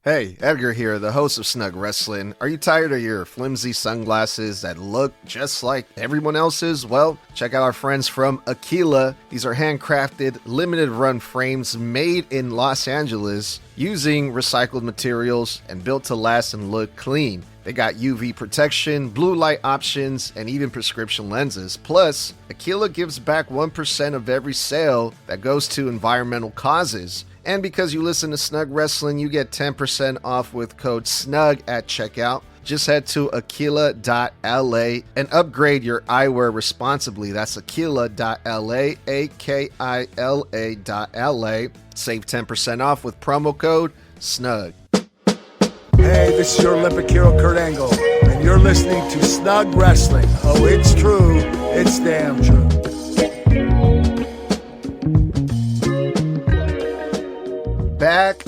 Hey, Edgar here, the host of Snug Wrestling. Are you tired of your flimsy sunglasses that look just like everyone else's? Well, check out our friends from Aquila. These are handcrafted, limited run frames made in Los Angeles using recycled materials and built to last and look clean. They got UV protection, blue light options, and even prescription lenses. Plus, Aquila gives back 1% of every sale that goes to environmental causes. And because you listen to Snug Wrestling, you get 10% off with code SNUG at checkout. Just head to aquila.la and upgrade your eyewear responsibly. That's aquila.la, A-K-I-L-A.la. Save 10% off with promo code SNUG. Hey, this is your Olympic hero, Kurt Angle, and you're listening to Snug Wrestling. Oh, it's true. It's damn true. Back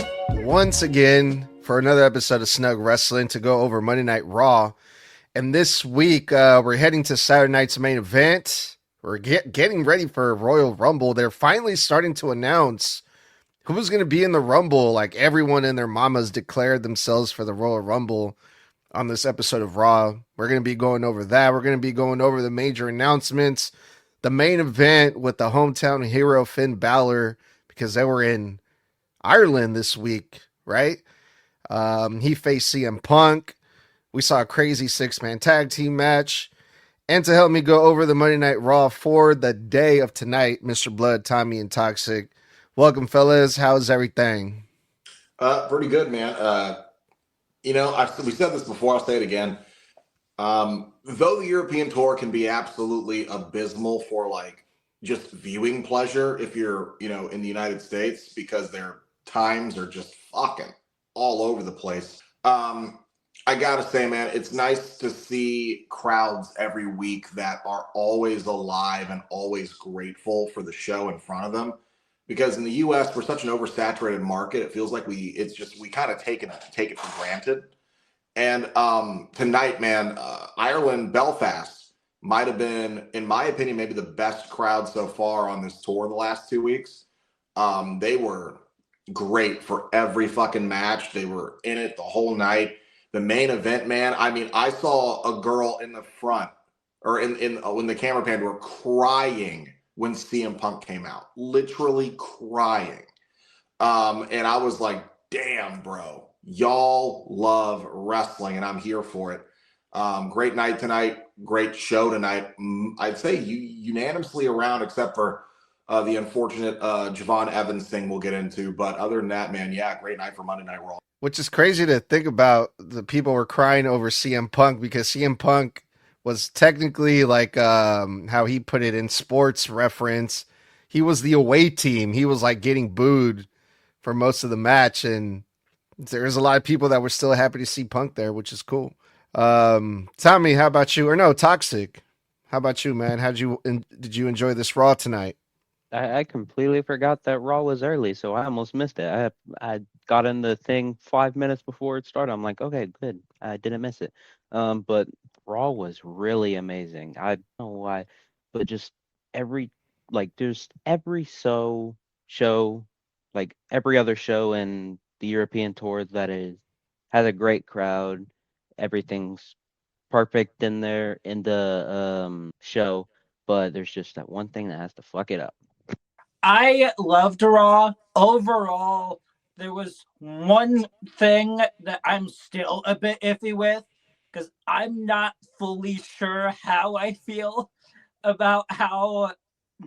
once again for another episode of Snug Wrestling to go over Monday Night Raw. And this week, we're heading to Saturday night's main event. We're getting ready for Royal Rumble. They're finally starting to announce who's going to be in the Rumble. Like everyone and their mamas declared themselves for the Royal Rumble on this episode of Raw. We're going to be going over that. We're going to be going over the major announcements, the main event with the hometown hero Finn Bálor, because they were in Ireland this week, right? He faced CM Punk. We saw a crazy 6-man tag team match. And to help me go over the Monday Night Raw for the day of tonight, Mr. Blood, Tommy, and Toxic. Welcome, fellas. How's everything? Pretty good, man. We said this before, I'll say it again. Though the European tour can be absolutely abysmal for like just viewing pleasure if you're, in the United States, because their times are just fucking all over the place. I gotta say, man, it's nice to see crowds every week that are always alive and always grateful for the show in front of them. Because in the U.S., we're such an oversaturated market. It feels like we kind of take it for granted. And tonight, man, Ireland, Belfast might have been, in my opinion, maybe the best crowd so far on this tour the last 2 weeks. They were great for every fucking match. They were in it the whole night. The main event, man. I mean, I saw a girl in the front or when the camera panned, were crying when CM Punk came out, literally crying. And I was like, damn, bro, y'all love wrestling and I'm here for it. Great night tonight. Great show tonight. I'd say unanimously around, except for the unfortunate Javon Evans thing we'll get into. But other than that, man, yeah, great night for Monday Night Raw. Which is crazy to think about. The people were crying over CM Punk because CM Punk was technically, like how he put it in sports reference, he was the away team. He was like getting booed for most of the match. And there's a lot of people that were still happy to see Punk there, which is cool. Tommy, how about you? Or no, Toxic. How about you, man? Did you enjoy this Raw tonight? I completely forgot that Raw was early, so I almost missed it. I got in the thing 5 minutes before it started. I'm like, okay, good. I didn't miss it. But Raw was really amazing. I don't know why, but just there's every show, like every other show in the European tour that has a great crowd. Everything's perfect in there in the show, but there's just that one thing that has to fuck it up. I loved Raw. Overall, there was one thing that I'm still a bit iffy with, because I'm not fully sure how I feel about how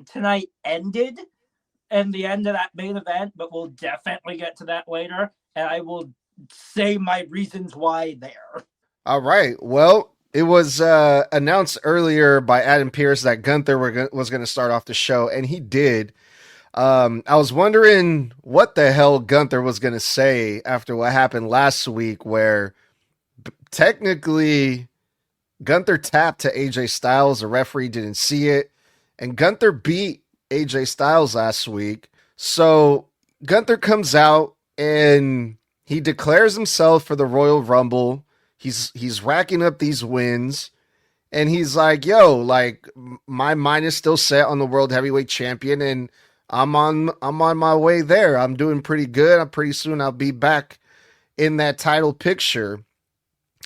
tonight ended and the end of that main event, but we'll definitely get to that later, and I will say my reasons why there. All right. Well, it was announced earlier by Adam Pearce that Gunther was going to start off the show, and he did. I was wondering what the hell Gunther was going to say after what happened last week, where technically Gunther tapped to AJ Styles. The referee didn't see it, and Gunther beat AJ Styles last week. So Gunther comes out and he declares himself for the Royal Rumble. He's racking up these wins. And he's like, yo, like my mind is still set on the World Heavyweight Champion, and I'm on my way there. I'm doing pretty good. Pretty soon I'll be back in that title picture.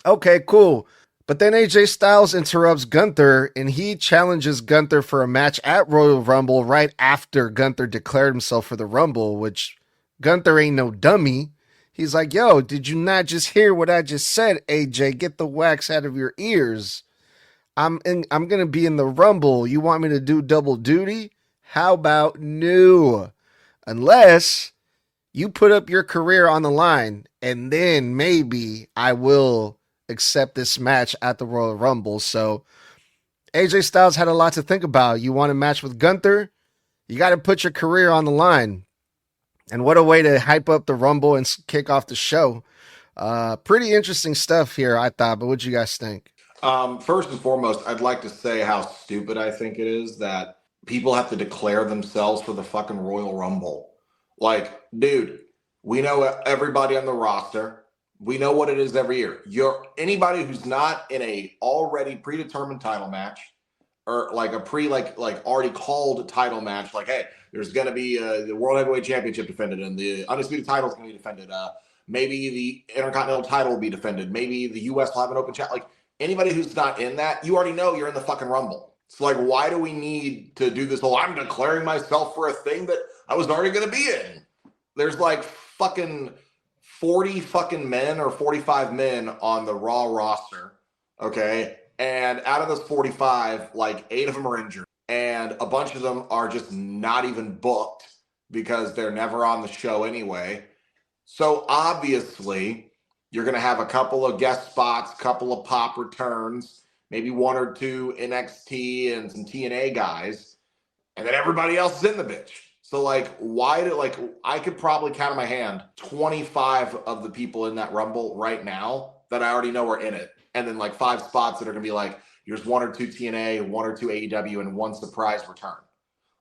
Okay, cool. But then AJ Styles interrupts Gunther and he challenges Gunther for a match at Royal Rumble right after Gunther declared himself for the Rumble, which Gunther ain't no dummy. He's like, yo, did you not just hear what I just said, AJ? Get the wax out of your ears. I'm gonna be in the Rumble. You want me to do double duty? How about no? Unless you put up your career on the line, and then maybe I will accept this match at the Royal Rumble. So AJ Styles had a lot to think about. You want a match with Gunther? You got to put your career on the line. And what a way to hype up the Rumble and kick off the show. Pretty interesting stuff here, I thought. But what do you guys think? First and foremost, I'd like to say how stupid I think it is that people have to declare themselves for the fucking Royal Rumble. Like, dude, we know everybody on the roster. We know what it is every year. Anybody who's not in a already predetermined title match or like a already called title match, like, hey, there's going to be the World Heavyweight Championship defended and the Undisputed title is going to be defended. Maybe the Intercontinental title will be defended. Maybe the U.S. will have an open chat. Like, anybody who's not in that, you already know you're in the fucking Rumble. So, like, why do we need to do this whole, I'm declaring myself for a thing that I was already going to be in? There's, like, fucking 40 fucking men or 45 men on the Raw roster, okay? And out of those 45, like, 8 of them are injured. And a bunch of them are just not even booked because they're never on the show anyway. So, obviously, you're going to have a couple of guest spots, couple of pop returns, maybe 1 or 2 NXT and some TNA guys, and then everybody else is in the bitch. So, like, I could probably count on my hand 25 of the people in that Rumble right now that I already know are in it. And then, like, 5 spots that are going to be like, here's 1 or 2 TNA, 1 or 2 AEW, and 1 surprise return.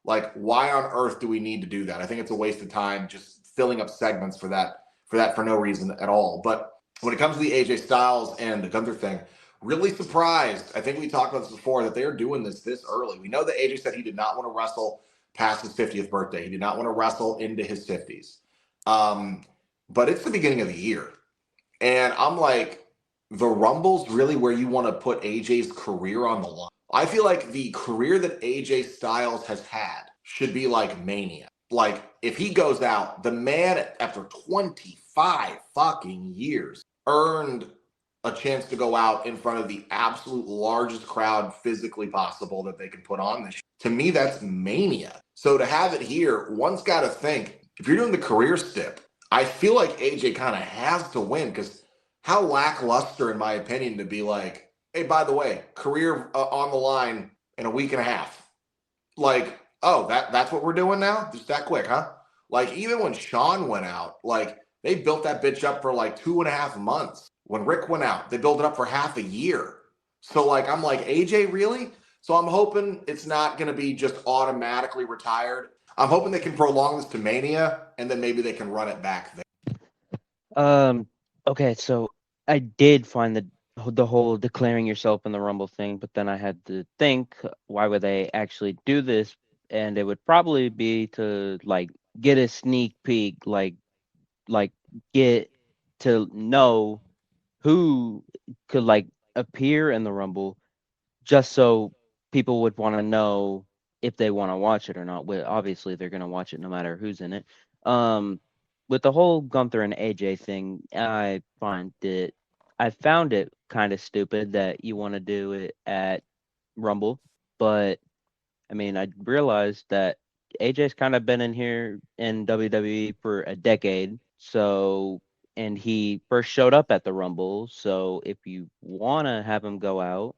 Like, why on earth do we need to do that? I think it's a waste of time just filling up segments for that for no reason at all. But when it comes to the AJ Styles and the Gunther thing, really surprised. I think we talked about this before, that they're doing this early. We know that AJ said he did not want to wrestle past his 50th birthday. He did not want to wrestle into his 50s. But it's the beginning of the year. And I'm like, the Rumble's really where you want to put AJ's career on the line. I feel like the career that AJ Styles has had should be like Mania. Like, if he goes out, the man, after 25 fucking years, earned a chance to go out in front of the absolute largest crowd physically possible that they can put on this. To me, that's Mania. So to have it here, one's got to think, if you're doing the career stip, I feel like AJ kind of has to win, because how lackluster, in my opinion, to be like, hey, by the way, career on the line in a week and a half. Like, oh, that's what we're doing now? Just that quick, huh? Like, even when Sean went out, like, they built that bitch up for like 2.5 months. When Rick went out, they built it up for half a year. So, like, I'm like, AJ, really? So I'm hoping it's not going to be just automatically retired. I'm hoping they can prolong this to Mania, and then maybe they can run it back there. Okay, so I did find the whole declaring yourself in the Rumble thing, but then I had to think, why would they actually do this? And it would probably be to, like, get a sneak peek, like get to know who could, like, appear in the Rumble, just so people would want to know if they want to watch it or not. Well, obviously they're going to watch it no matter who's in it. With the whole Gunther and AJ thing, I found it kind of stupid that you want to do it at Rumble, but I mean, I realized that AJ's kind of been in here in WWE for a decade, so, and he first showed up at the Rumble, so if you want to have him go out,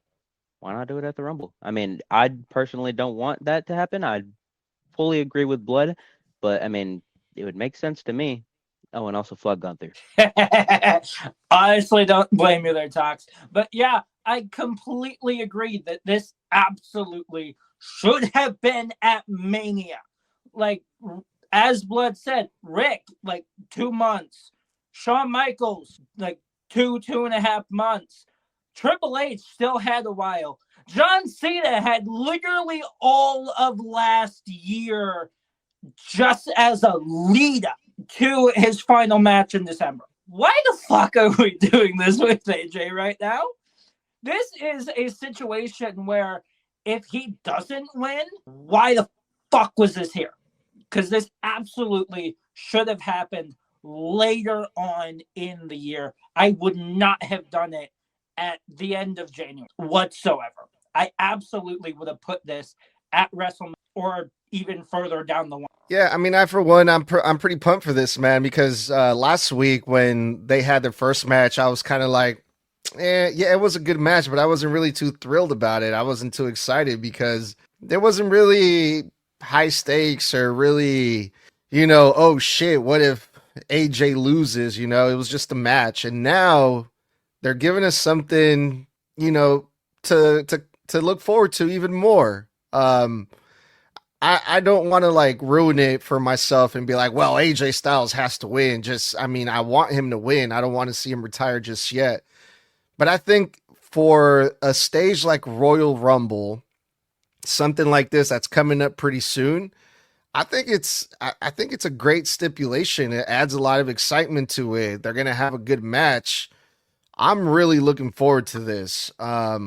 why not do it at the Rumble? I mean, I personally don't want that to happen. I fully agree with Blood, but I mean, it would make sense to me. Oh, and also fuck Gunther. Honestly, don't blame me there, Tox. But yeah, I completely agree that this absolutely should have been at Mania. Like, as Blood said, Rick, like 2 months. Shawn Michaels, like 2.5 months. Triple H still had a while. John Cena had literally all of last year just as a lead up to his final match in December. why the fuck are we doing this with AJ right now? This is a situation where if he doesn't win, why the fuck was this here? Because this absolutely should have happened later on in the year. I would not have done it at the end of January whatsoever. I absolutely would have put this at WrestleMania or even further down the line. Yeah, I mean, for one, I'm pretty pumped for this, man, because last week when they had their first match, I was kind of like, yeah, it was a good match, but I wasn't really too thrilled about it. I wasn't too excited because there wasn't really high stakes or really, oh shit, what if AJ loses? It was just a match, and now they're giving us something, to look forward to even more. I don't want to like ruin it for myself and be like, well, AJ Styles has to win. I want him to win. I don't want to see him retire just yet. But I think for a stage like Royal Rumble, something like this that's coming up pretty soon, I think it's a great stipulation. It adds a lot of excitement to it. They're gonna have a good match. I'm really looking forward to this. I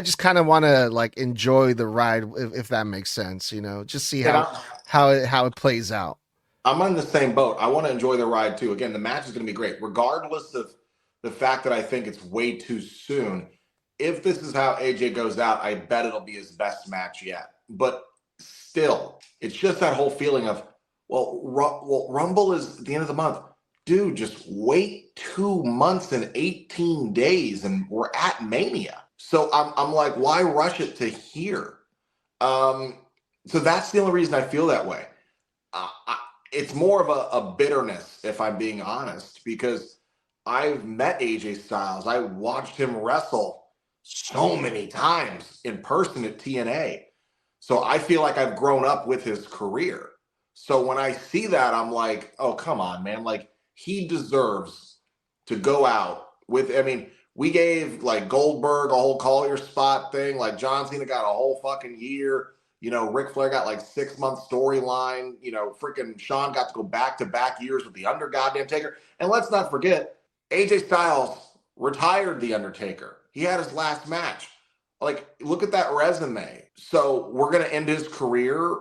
just kind of want to like enjoy the ride, if that makes sense. Just see how it plays out. I'm on the same boat. I want to enjoy the ride too. Again, the match is going to be great, regardless of the fact that I think it's way too soon. If this is how AJ goes out, I bet it'll be his best match yet. But still, it's just that whole feeling of, well, Rumble is at the end of the month. Dude, just wait 2 months and 18 days and we're at Mania. So I'm like, why rush it to here? So that's the only reason I feel that way. It's more of a bitterness, if I'm being honest, because I've met AJ Styles. I watched him wrestle so many times in person at TNA. So I feel like I've grown up with his career. So when I see that, I'm like, oh, come on, man. Like, he deserves to go out with, we gave like Goldberg a whole call your spot thing. Like John Cena got a whole fucking year. Ric Flair got like 6-month storyline. Freaking Shawn got to go back-to-back years with the Undertaker. And let's not forget, AJ Styles retired the Undertaker. He had his last match. Like, look at that resume. So we're going to end his career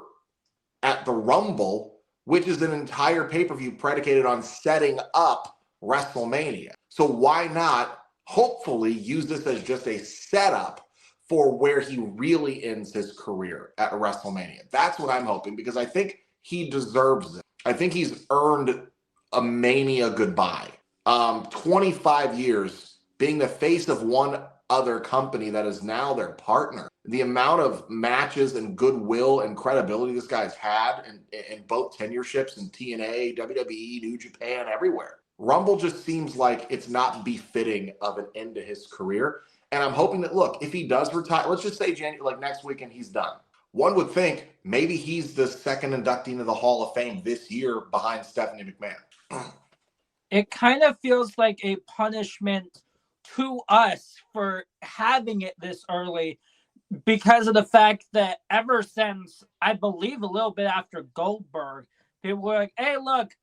at the Rumble, which is an entire pay-per-view predicated on setting up WrestleMania. So why not hopefully use this as just a setup for where he really ends his career at WrestleMania? That's what I'm hoping, because I think he deserves it. I think he's earned a Mania goodbye. 25 years being the face of one other company that is now their partner. The amount of matches and goodwill and credibility this guy's had in both tenureships in TNA, WWE, New Japan, everywhere. Rumble just seems like it's not befitting of an end to his career. And I'm hoping that, look, if he does retire, let's just say next weekend he's done. One would think maybe he's the second inductee into the Hall of Fame this year behind Stephanie McMahon. It kind of feels like a punishment to us for having it this early, because of the fact that ever since, I believe a little bit after Goldberg, people were like, hey, look,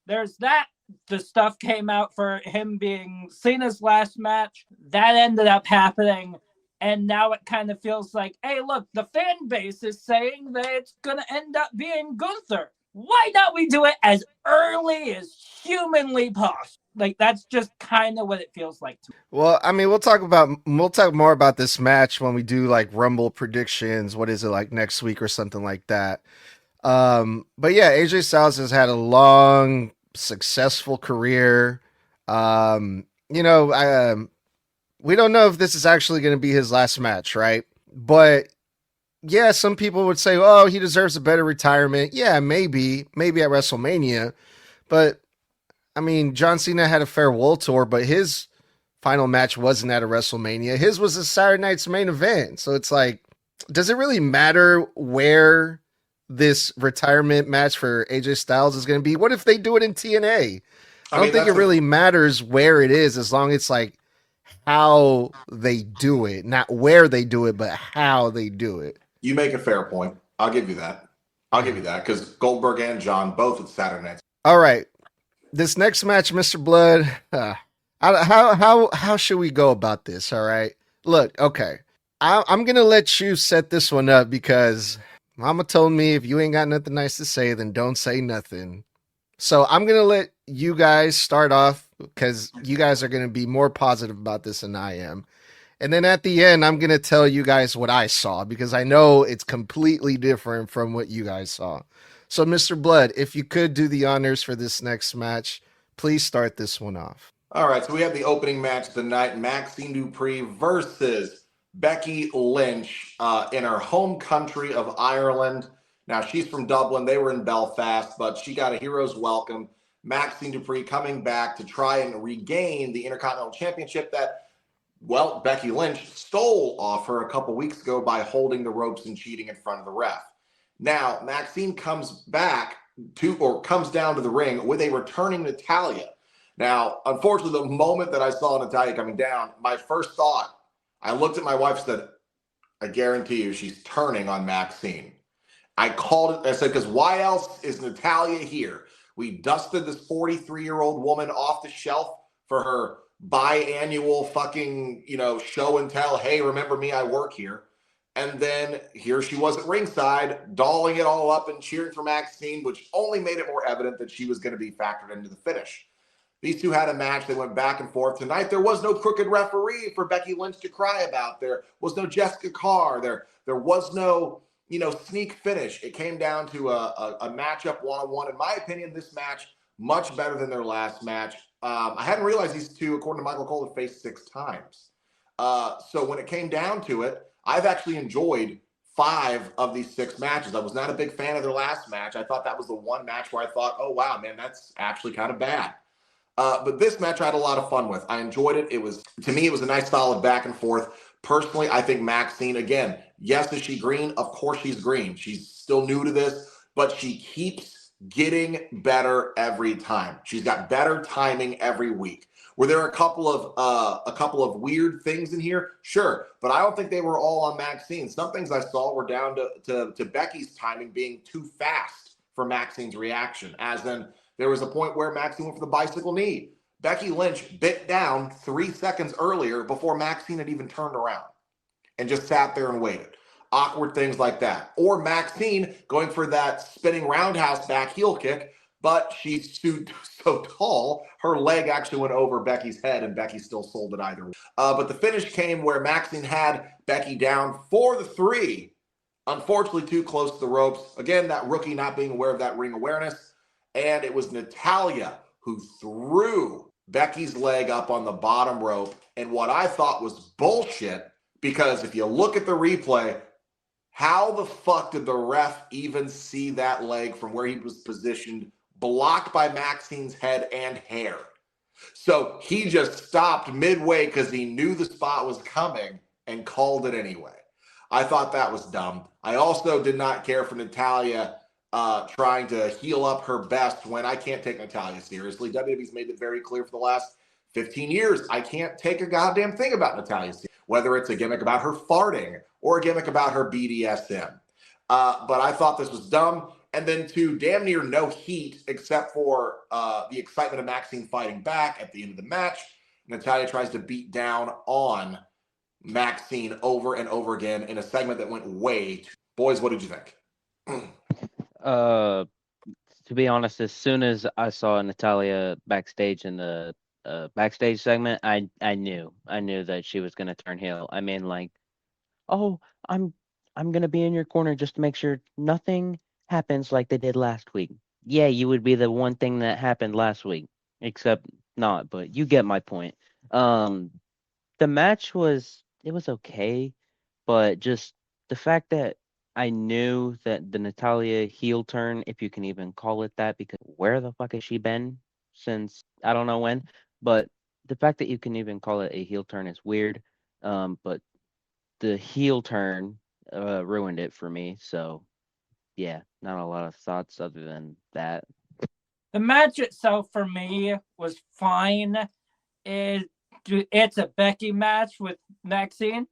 there's that. The stuff came out for him being Cena's last match. That ended up happening. And now it kind of feels like, hey, look, the fan base is saying that it's going to end up being Gunther. Why not we do it as early as humanly possible? Like, that's just kind of what it feels like to me. Well, we'll talk more about this match when we do like Rumble predictions. What is it, like next week or something like that? But yeah, AJ Styles has had a long, successful career. We don't know if this is actually going to be his last match, right? But yeah, some people would say, oh, he deserves a better retirement. Yeah, maybe at WrestleMania. But John Cena had a farewell tour, but his final match wasn't at a WrestleMania. His was a Saturday Night's Main Event. So it's like, does it really matter where this retirement match for AJ Styles is going to be? What if they do it in TNA? I don't think it really matters where it is, as long as it's like how they do it, not where they do it, but how they do it. You make a fair point. I'll give you that. Because Goldberg and John both at Saturday nights. All right. This next match, Mr. Blood, how should we go about this? All right. Look, okay. I'm gonna let you set this one up because Mama told me if you ain't got nothing nice to say, then don't say nothing. So I'm gonna let you guys start off because you guys are gonna be more positive about this than I am. And then at the end, I'm going to tell you guys what I saw because I know it's completely different from what you guys saw. So, Mr. Blood, if you could do the honors for this next match, please start this one off. All right, so we have the opening match tonight: Maxine Dupree versus Becky Lynch in her home country of Ireland. Now, she's from Dublin. They were in Belfast, but she got a hero's welcome. Maxine Dupree coming back to try and regain the Intercontinental Championship that, well, Becky Lynch stole off her a couple weeks ago by holding the ropes and cheating in front of the ref. Now, Maxine comes down to the ring with a returning Natalya. Now, unfortunately, the moment that I saw Natalya coming down, my first thought, I looked at my wife and said, I guarantee you she's turning on Maxine. I called it, I said, because why else is Natalya here? We dusted this 43-year-old woman off the shelf for her biannual fucking, show and tell. Hey, remember me? I work here. And then here she was at ringside, dolling it all up and cheering for Maxine, which only made it more evident that she was going to be factored into the finish. These two had a match. They went back and forth. Tonight, there was no crooked referee for Becky Lynch to cry about. There was no Jessica Carr. There was no, sneak finish. It came down to a matchup one-on-one. In my opinion, this match, much better than their last match. I hadn't realized these two, according to Michael Cole, have faced 6 times. So when it came down to it, I've actually enjoyed 5 of these 6 matches. I was not a big fan of their last match. I thought that was the one match where I thought, oh, wow, man, that's actually kind of bad. But this match I had a lot of fun with. I enjoyed it. To me, it was a nice solid back and forth. Personally, I think Maxine, again, yes, is she green? Of course she's green. She's still new to this, but she keeps getting better every time. She's got better timing every week. Were there a couple of weird things in here? Sure, but I don't think they were all on Maxine. Some things I saw were down to Becky's timing being too fast for Maxine's reaction, as in there was a point where Maxine went for the bicycle knee. Becky Lynch bit down 3 seconds earlier before Maxine had even turned around and just sat there and waited. Awkward things like that. Or Maxine going for that spinning roundhouse back heel kick, but she's so tall, her leg actually went over Becky's head, and Becky still sold it either way. But the finish came where Maxine had Becky down for the 3. Unfortunately, too close to the ropes. Again, that rookie not being aware of that ring awareness. And it was Natalya who threw Becky's leg up on the bottom rope. And what I thought was bullshit, because if you look at the replay, how the fuck did the ref even see that leg from where he was positioned, blocked by Maxine's head and hair? So he just stopped midway because he knew the spot was coming and called it anyway. I thought that was dumb. I also did not care for Natalya trying to heal up her best when I can't take Natalya seriously. WWE's made it very clear for the last 15 years. I can't take a goddamn thing about Natalya seriously, whether it's a gimmick about her farting or a gimmick about her BDSM. But I thought this was dumb. And then to damn near no heat, except for the excitement of Maxine fighting back at the end of the match, Natalya tries to beat down on Maxine over and over again in a segment that went way too. Boys, what did you think? To be honest, as soon as I saw Natalya backstage in the backstage segment, I knew that she was gonna turn heel. I mean, like, oh, I'm gonna be in your corner just to make sure nothing happens like they did last week. Yeah, you would be the one thing that happened last week, except not, but you get my point. The match was okay, but just the fact that I knew that the Natalya heel turn, if you can even call it that, because where the fuck has she been since I don't know when, but the fact that you can even call it a heel turn is weird. But the heel turn ruined it for me. So yeah, not a lot of thoughts other than that. The match itself for me was fine. It's a Becky match with Maxine.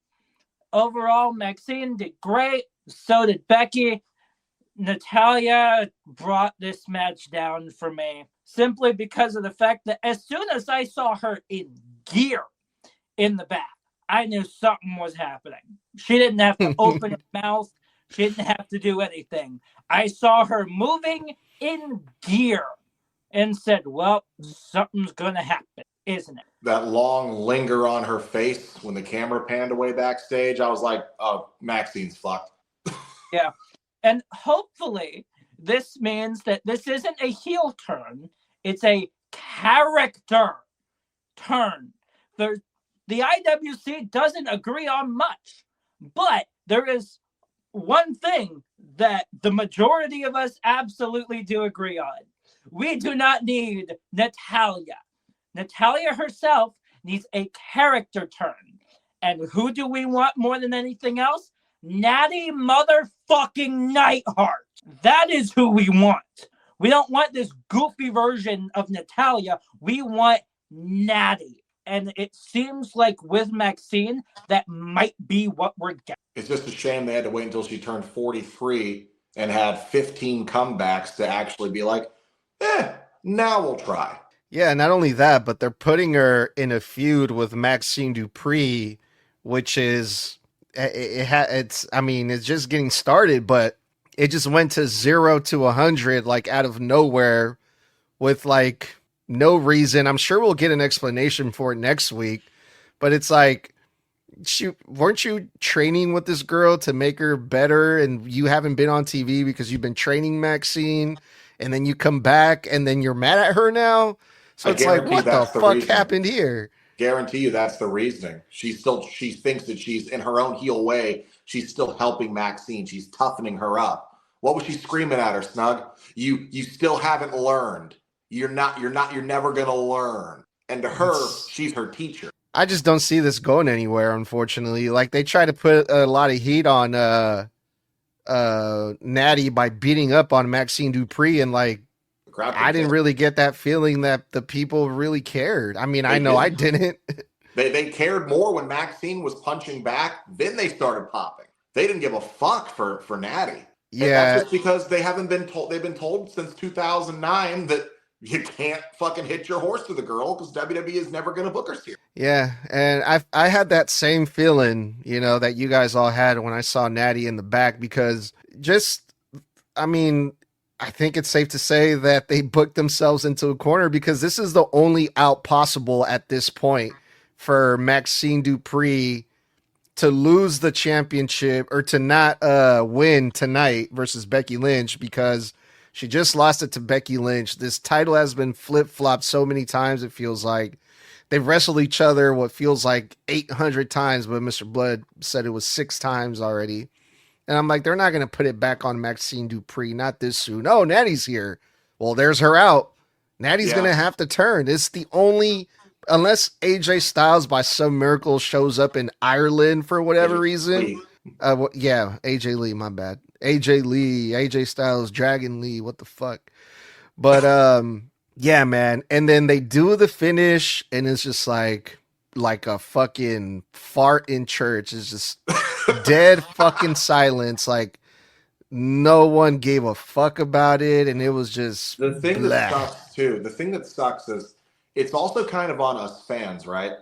Overall, Maxine did great. So did Becky. Natalya brought this match down for me. simply because of the fact that as soon as I saw her in gear in the back, I knew something was happening. She didn't have to open her mouth. She didn't have to do anything. I saw her moving in gear and said, well, something's going to happen, isn't it? That long linger on her face when the camera panned away backstage, I was like, oh, Maxine's fucked. Yeah. And hopefully this means that this isn't a heel turn. It's a character turn. The IWC doesn't agree on much, but there is one thing that the majority of us absolutely do agree on. We do not need Natalya. Natalya herself needs a character turn. And who do we want more than anything else? Natty motherfucking Neidhart. That is who we want. We don't want this goofy version of Natalya. We want Natty. And it seems like with Maxine, that might be what we're getting. It's just a shame they had to wait until she turned 43 and had 15 comebacks to actually be like, now we'll try. Yeah, not only that, but they're putting her in a feud with Maxine Dupree, which is it's just getting started, but it just went to 0 to 100 like out of nowhere with like no reason. I'm sure we'll get an explanation for it next week, but it's like, weren't you training with this girl to make her better, and you haven't been on TV because you've been training Maxine, and then you come back and then you're mad at her now? So it's like, what the fuck happened here? Guarantee you that's the reasoning. She thinks that she's in her own heel way. She's still helping Maxine. She's toughening her up. What was she screaming at her, Snug? You still haven't learned. You're never gonna learn. And to her, she's her teacher. I just don't see this going anywhere, unfortunately. Like, they try to put a lot of heat on Natty by beating up on Maxine Dupree, and like, I didn't really get that feeling that the people really cared. I mean, I know I didn't. They cared more when Maxine was punching back. Then they started popping. They didn't give a fuck for Natty. Yeah, and that's just because they haven't been told. They've been told since 2009 that you can't fucking hit your horse to the girl because WWE is never going to book her here. Yeah, and I had that same feeling, that you guys all had when I saw Natty in the back, because I think it's safe to say that they booked themselves into a corner, because this is the only out possible at this point for Maxine Dupree to lose the championship or to not win tonight versus Becky Lynch, because she just lost it to Becky Lynch. This title has been flip-flopped so many times, it feels like. They've wrestled each other what feels like 800 times, but Mr. Blood said it was 6 times already. And I'm like, they're not going to put it back on Maxine Dupree, not this soon. Oh, Natty's here. Well, there's her out. Natty's going to have to turn. It's the only, unless AJ Styles by some miracle shows up in Ireland for whatever reason. AJ Lee, my bad. AJ Styles, Dragon Lee, what the fuck. But yeah, man. And then they do the finish, and it's just like a fucking fart in church. It's just dead fucking silence. Like, no one gave a fuck about it, and it was just the thing that sucks too. The thing that sucks is it's also kind of on us fans, right?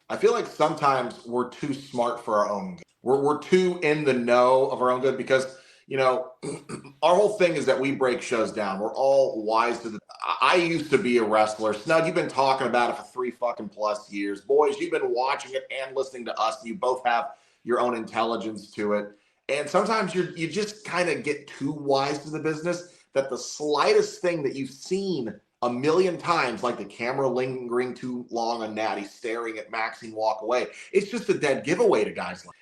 I feel like sometimes we're too smart for our own good. We're too in the know of our own good, because our whole thing is that we break shows down. We're all wise to the. I used to be a wrestler. Snug, you've been talking about it for 3 fucking plus years. Boys, you've been watching it and listening to us. And you both have your own intelligence to it. And sometimes you just kind of get too wise to the business that the slightest thing that you've seen a million times, like the camera lingering too long on Natty, staring at Maxine walk away, it's just a dead giveaway to guys like,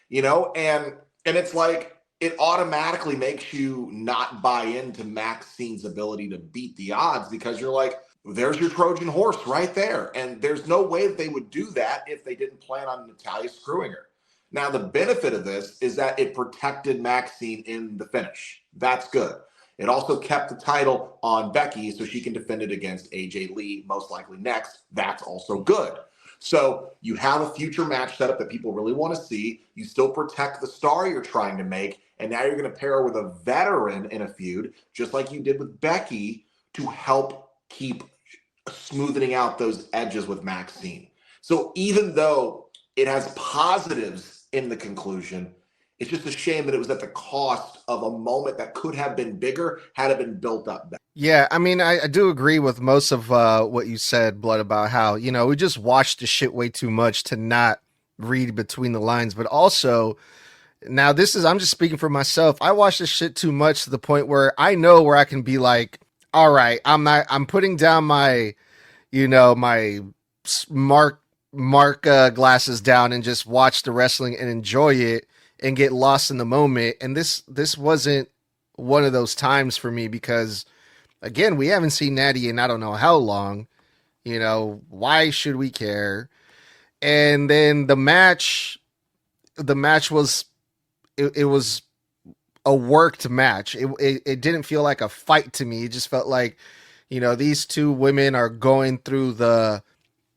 and it's like, it automatically makes you not buy into Maxine's ability to beat the odds, because you're like, there's your Trojan horse right there. And there's no way that they would do that if they didn't plan on Natalya screwing her. Now, the benefit of this is that it protected Maxine in the finish. That's good. It also kept the title on Becky so she can defend it against AJ Lee, most likely next. That's also good. So you have a future match setup that people really want to see. You still protect the star you're trying to make. And now you're going to pair her with a veteran in a feud, just like you did with Becky, to help keep smoothing out those edges with Maxine. So even though it has positives in the conclusion, it's just a shame that it was at the cost of a moment that could have been bigger had it been built up better. Yeah, I mean, I do agree with most of what you said, Blood, about how, we just watched the shit way too much to not read between the lines. But also, now I'm just speaking for myself. I watched this shit too much to the point where I know where I can be like, all right, I'm putting down my, my mark glasses down and just watch the wrestling and enjoy it and get lost in the moment. And this wasn't one of those times for me because, again, we haven't seen Natty in I don't know how long. Why should we care? And then the match was it was a worked match. It didn't feel like a fight to me. It just felt like, these two women are going through the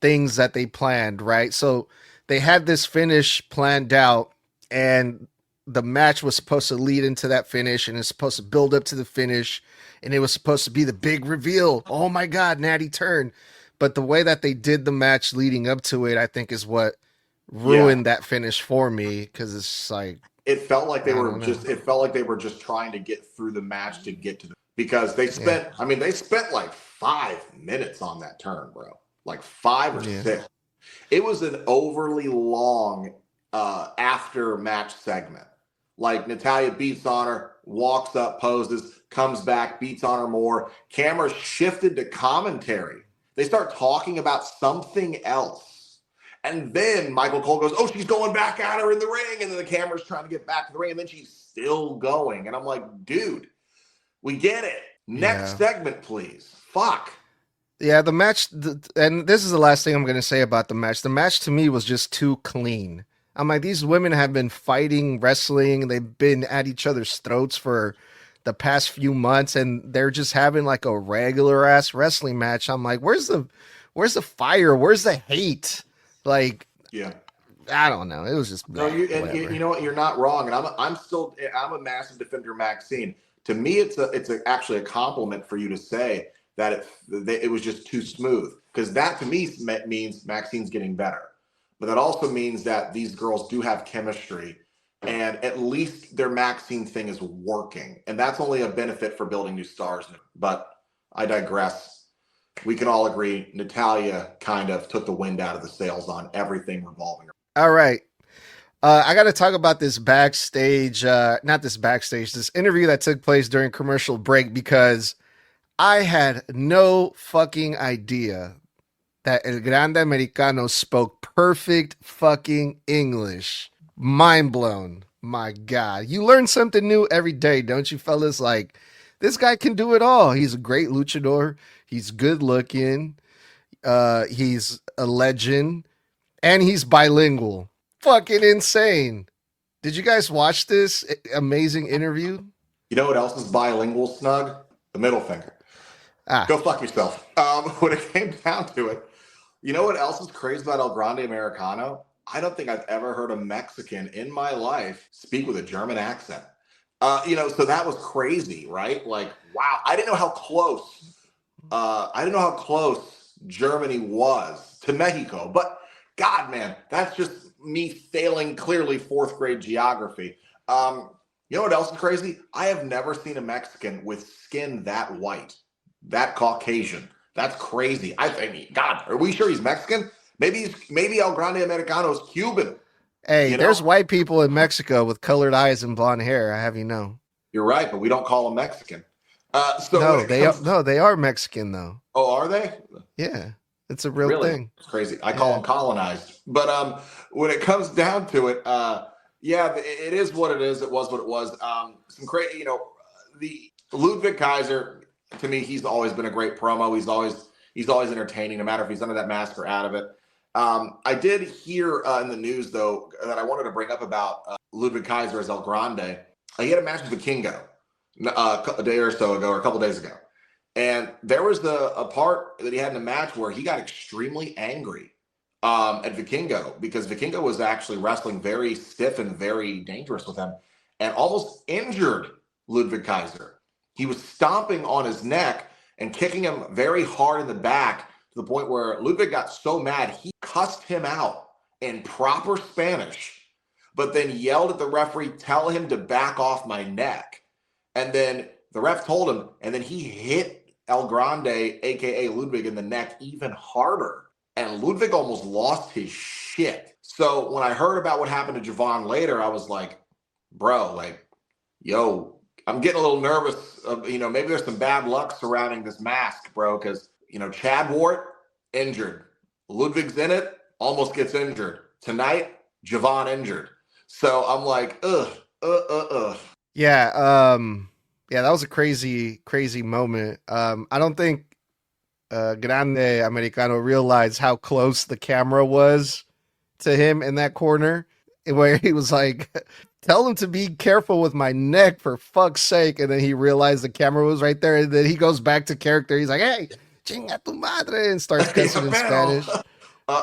things that they planned, right? So they had this finish planned out, and the match was supposed to lead into that finish, and it's supposed to build up to the finish, and it was supposed to be the big reveal. Oh my God, Natty turned. But the way that they did the match leading up to it, I think is what ruined that finish for me, because it's like, it felt like they were just trying to get through the match to get to because they spent they spent like 5 minutes on that turn, bro. Like 5 or 6. It was an overly long after match segment. Like Natalya beats on her, walks up, poses, comes back, beats on her more. Camera shifted to commentary. They start talking about something else. And then Michael Cole goes, oh, she's going back at her in the ring. And then the camera's trying to get back to the ring. And then she's still going. And I'm like, dude, we get it. Next segment, please. Fuck. Yeah, the match, and this is the last thing I'm going to say about the match. The match to me was just too clean. I'm like, these women have been fighting, wrestling. They've been at each other's throats for the past few months. And they're just having like a regular ass wrestling match. I'm like, where's the fire? Where's the hate? Like, I don't know. It was just you know what? You're not wrong, and I'm a massive defender of Maxine. To me, it's actually a compliment for you to say that it was just too smooth, because that to me means Maxine's getting better, but that also means that these girls do have chemistry, and at least their Maxine thing is working, and that's only a benefit for building new stars. But I digress. We can all agree Natalya kind of took the wind out of the sails on everything revolving around. All right. I got to talk about this this interview that took place during commercial break, because I had no fucking idea that El Grande Americano spoke perfect fucking English. Mind blown. My God. You learn something new every day, don't you, fellas? Like, this guy can do it all. He's a great luchador. He's good looking. He's a legend. And he's bilingual. Fucking insane. Did you guys watch this amazing interview? You know what else is bilingual, Snug? The middle finger. Go fuck yourself. When it came down to it, you know what else is crazy about El Grande Americano? I don't think I've ever heard a Mexican in my life speak with a German accent. So that was crazy, right? Like, wow. I didn't know how close Germany was to Mexico. But God, man, that's just me failing clearly 4th grade geography. You know what else is crazy? I have never seen a Mexican with skin that white, that Caucasian. That's crazy. I think, God, are we sure he's Mexican? Maybe El Grande Americano is Cuban. Hey, there's white people in Mexico with colored eyes and blonde hair. I have you know. You're right, but we don't call them Mexican. They are Mexican though. Oh, are they? Yeah, it's a real thing. It's crazy. I call them colonized. But when it comes down to it, it is what it is. It was what it was. Some crazy, the Ludwig Kaiser. To me, he's always been a great promo. He's always entertaining, no matter if he's under that mask or out of it. I did hear in the news, though, that I wanted to bring up about Ludwig Kaiser as El Grande. He had a match with Vikingo a day or so ago, or a couple days ago. And there was a part that he had in the match where he got extremely angry at Vikingo, because Vikingo was actually wrestling very stiff and very dangerous with him and almost injured Ludwig Kaiser. He was stomping on his neck and kicking him very hard in the back to the point where Ludwig got so mad he cussed him out in proper Spanish, but then yelled at the referee, tell him to back off my neck. And then the ref told him, and then he hit El Grande, aka Ludwig, in the neck even harder. And Ludwig almost lost his shit. So when I heard about what happened to Javon later, I was like, bro, like, yo, I'm getting a little nervous. Maybe there's some bad luck surrounding this mask, bro, because, Chad Ward, injured. Ludwig's in it, almost gets injured. Tonight, Javon injured. So I'm like, Yeah, that was a crazy, crazy moment. I don't think Grande Americano realized how close the camera was to him in that corner, where he was like, tell him to be careful with my neck, for fuck's sake. And then he realized the camera was right there. And then he goes back to character. He's like, hey, chinga tu madre, and starts cussing in Spanish.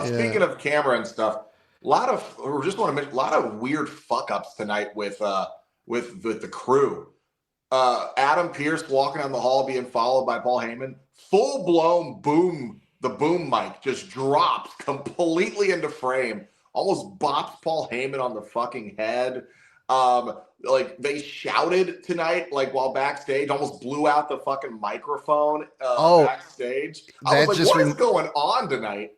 Speaking of camera and stuff, a lot of weird fuck ups tonight with the crew. Adam Pearce walking down the hall being followed by Paul Heyman. Full blown boom. The boom mic just drops completely into frame. Almost bops Paul Heyman on the fucking head. Like they shouted tonight, like while backstage, almost blew out the fucking microphone backstage. I was like, what is going on tonight?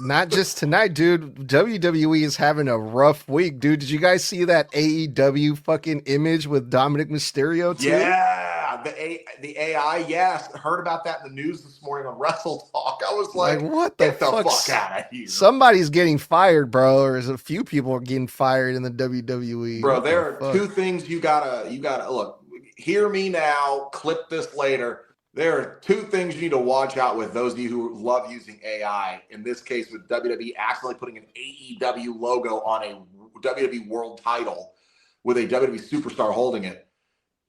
Not just tonight, dude. WWE is having a rough week, dude. Did you guys see that AEW fucking image with Dominic Mysterio too? Yeah, the AI. Yes, heard about that in the news this morning on Wrestle Talk. I was like, what the fuck? Out of here! Somebody's getting fired, bro. Or a few people are getting fired in the WWE. Bro, there are two things you gotta look. Hear me now. Clip this later. There are two things you need to watch out with, those of you who love using AI. In this case, with WWE accidentally putting an AEW logo on a WWE world title with a WWE superstar holding it.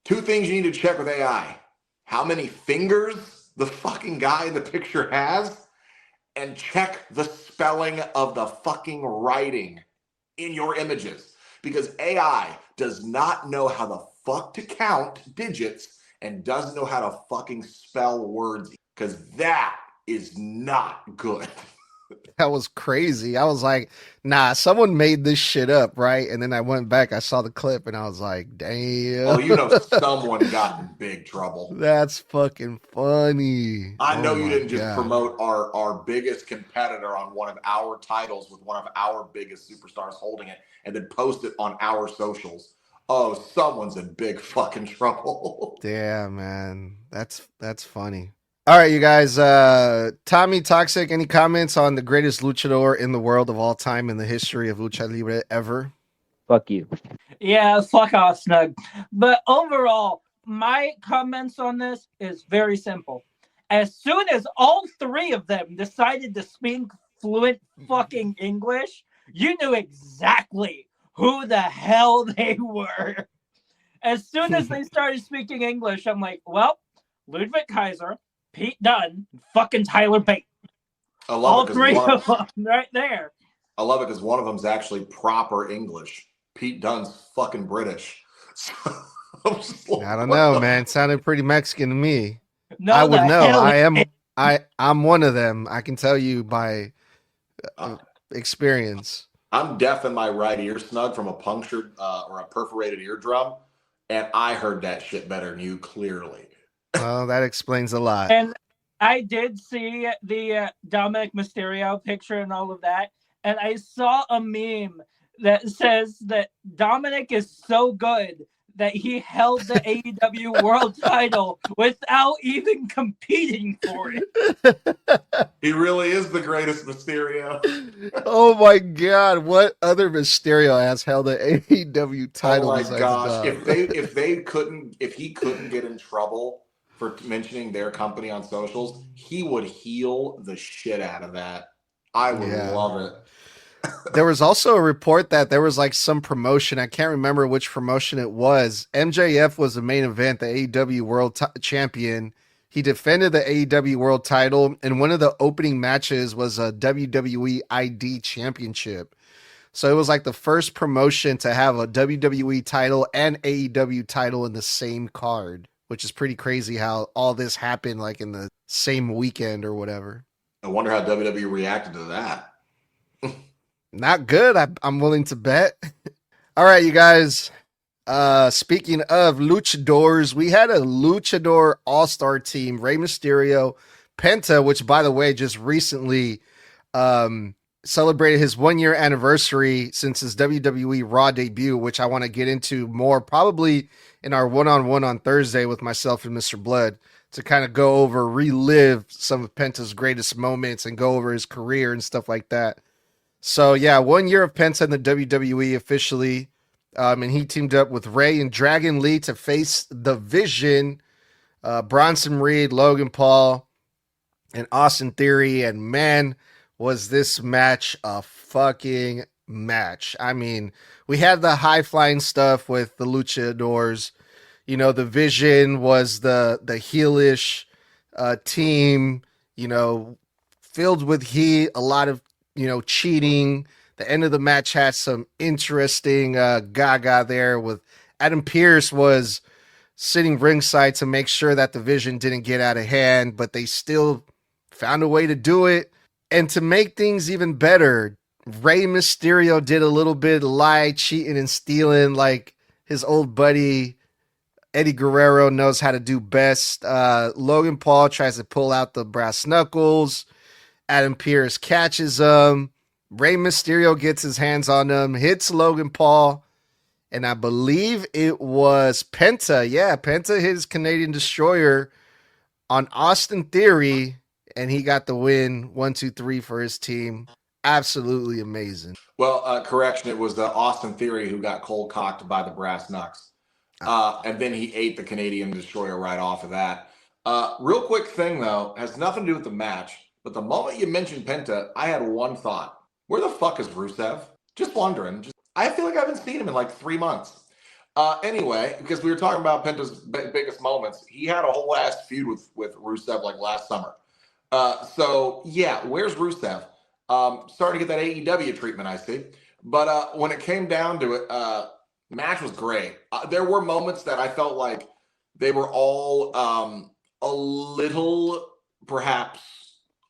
Two things you need to check with AI. How many fingers the fucking guy in the picture has, and check the spelling of the fucking writing in your images. Because AI does not know how the fuck to count digits and doesn't know how to fucking spell words, because that is not good. That was crazy. I was like, nah, someone made this shit up, right? And then I went back, I saw the clip, and I was like, damn. Oh, someone got in big trouble. That's fucking funny. I know you didn't just promote our biggest competitor on one of our titles with one of our biggest superstars holding it and then post it on our socials. Oh, someone's in big fucking trouble. Damn, man. That's funny. All right, you guys. Tommy Toxic, any comments on the greatest luchador in the world of all time in the history of Lucha Libre ever? Fuck you. Yeah, fuck off, Snug. But overall, my comments on this is very simple. As soon as all three of them decided to speak fluent fucking English, you knew exactly who the hell they were. As soon as they started speaking English, I'm like, well, Ludwig Kaiser, Pete Dunne, and fucking Tyler Bate. I love all three of them right there. I love it because one of them's actually proper English. Pete Dunne's fucking British. So, I don't know, man. It sounded pretty Mexican to me. No, I would know. I'm one of them. I can tell you by experience. I'm deaf in my right ear, Snug, from a punctured or a perforated eardrum, and I heard that shit better than you, clearly. Well, that explains a lot. And I did see the Dominic Mysterio picture and all of that, and I saw a meme that says that Dominic is so good that he held the AEW world title without even competing for it. He really is the greatest Mysterio. Oh my God! What other Mysterio has held the AEW title? Oh my gosh! If he couldn't get in trouble for mentioning their company on socials, he would heel the shit out of that. I would love it. There was also a report that there was like some promotion. I can't remember which promotion it was. MJF was the main event, the AEW World Champion. He defended the AEW World title, and one of the opening matches was a WWE ID Championship. So it was like the first promotion to have a WWE title and AEW title in the same card, which is pretty crazy how all this happened like in the same weekend or whatever. I wonder how WWE reacted to that. Not good. I'm willing to bet. All right, you guys. Speaking of luchadors, we had a luchador all-star team, Rey Mysterio, Penta, which by the way just recently um celebrated his 1 year anniversary since his WWE Raw debut, which I want to get into more probably in our one-on-one on Thursday with myself and Mr. Blood to kind of go over, relive some of Penta's greatest moments and go over his career and stuff like that. So yeah, 1 year of Penta in the WWE officially. And he teamed up with Ray and Dragon Lee to face the Vision, Bronson Reed, Logan Paul, and Austin Theory. And man, was this match a fucking match. I mean, we had the high flying stuff with the luchadors. You know, the Vision was the heelish team, you know, filled with heat, a lot of, you know, cheating. The end of the match had some interesting gaga there with Adam Pearce was sitting ringside to make sure that the Vision didn't get out of hand, but they still found a way to do it. And to make things even better, Rey Mysterio did a little bit of lie, cheating, and stealing like his old buddy Eddie Guerrero knows how to do best. Logan Paul tries to pull out the brass knuckles. Adam Pearce catches him. Rey Mysterio gets his hands on him, hits Logan Paul, and I believe it was Penta. Yeah, Penta hit his Canadian Destroyer on Austin Theory, and he got the win 1-2-3 for his team. Absolutely amazing. Well, correction, it was Austin Theory who got cold cocked by the brass knucks. And then he ate the Canadian Destroyer right off of that. Real quick thing, though, has nothing to do with the match, but the moment you mentioned Penta, I had one thought. Where the fuck is Rusev? Just wondering. I feel like I haven't seen him in like 3 months. Anyway, because we were talking about Penta's biggest moments, he had a whole ass feud with Rusev like last summer. So yeah, where's Rusev? Starting to get that AEW treatment, I see. But when it came down to it, match was great. There were moments that I felt like they were all a little perhaps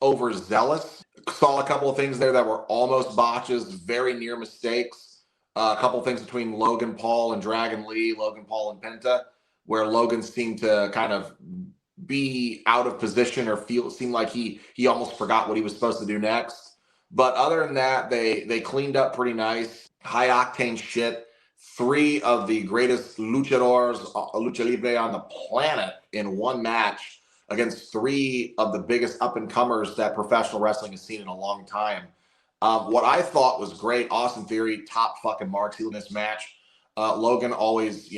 overzealous. Saw a couple of things there that were almost botches, very near mistakes. A couple of things between Logan Paul and Dragon Lee, Logan Paul and Penta, where Logan seemed to kind of be out of position or seemed like he almost forgot what he was supposed to do next. But other than that, they cleaned up pretty nice. High octane shit. 3 of the greatest luchadors, lucha libre on the planet in one match against 3 of the biggest up-and-comers that professional wrestling has seen in a long time. What I thought was great, Austin Theory, top fucking marks in this match. Logan always,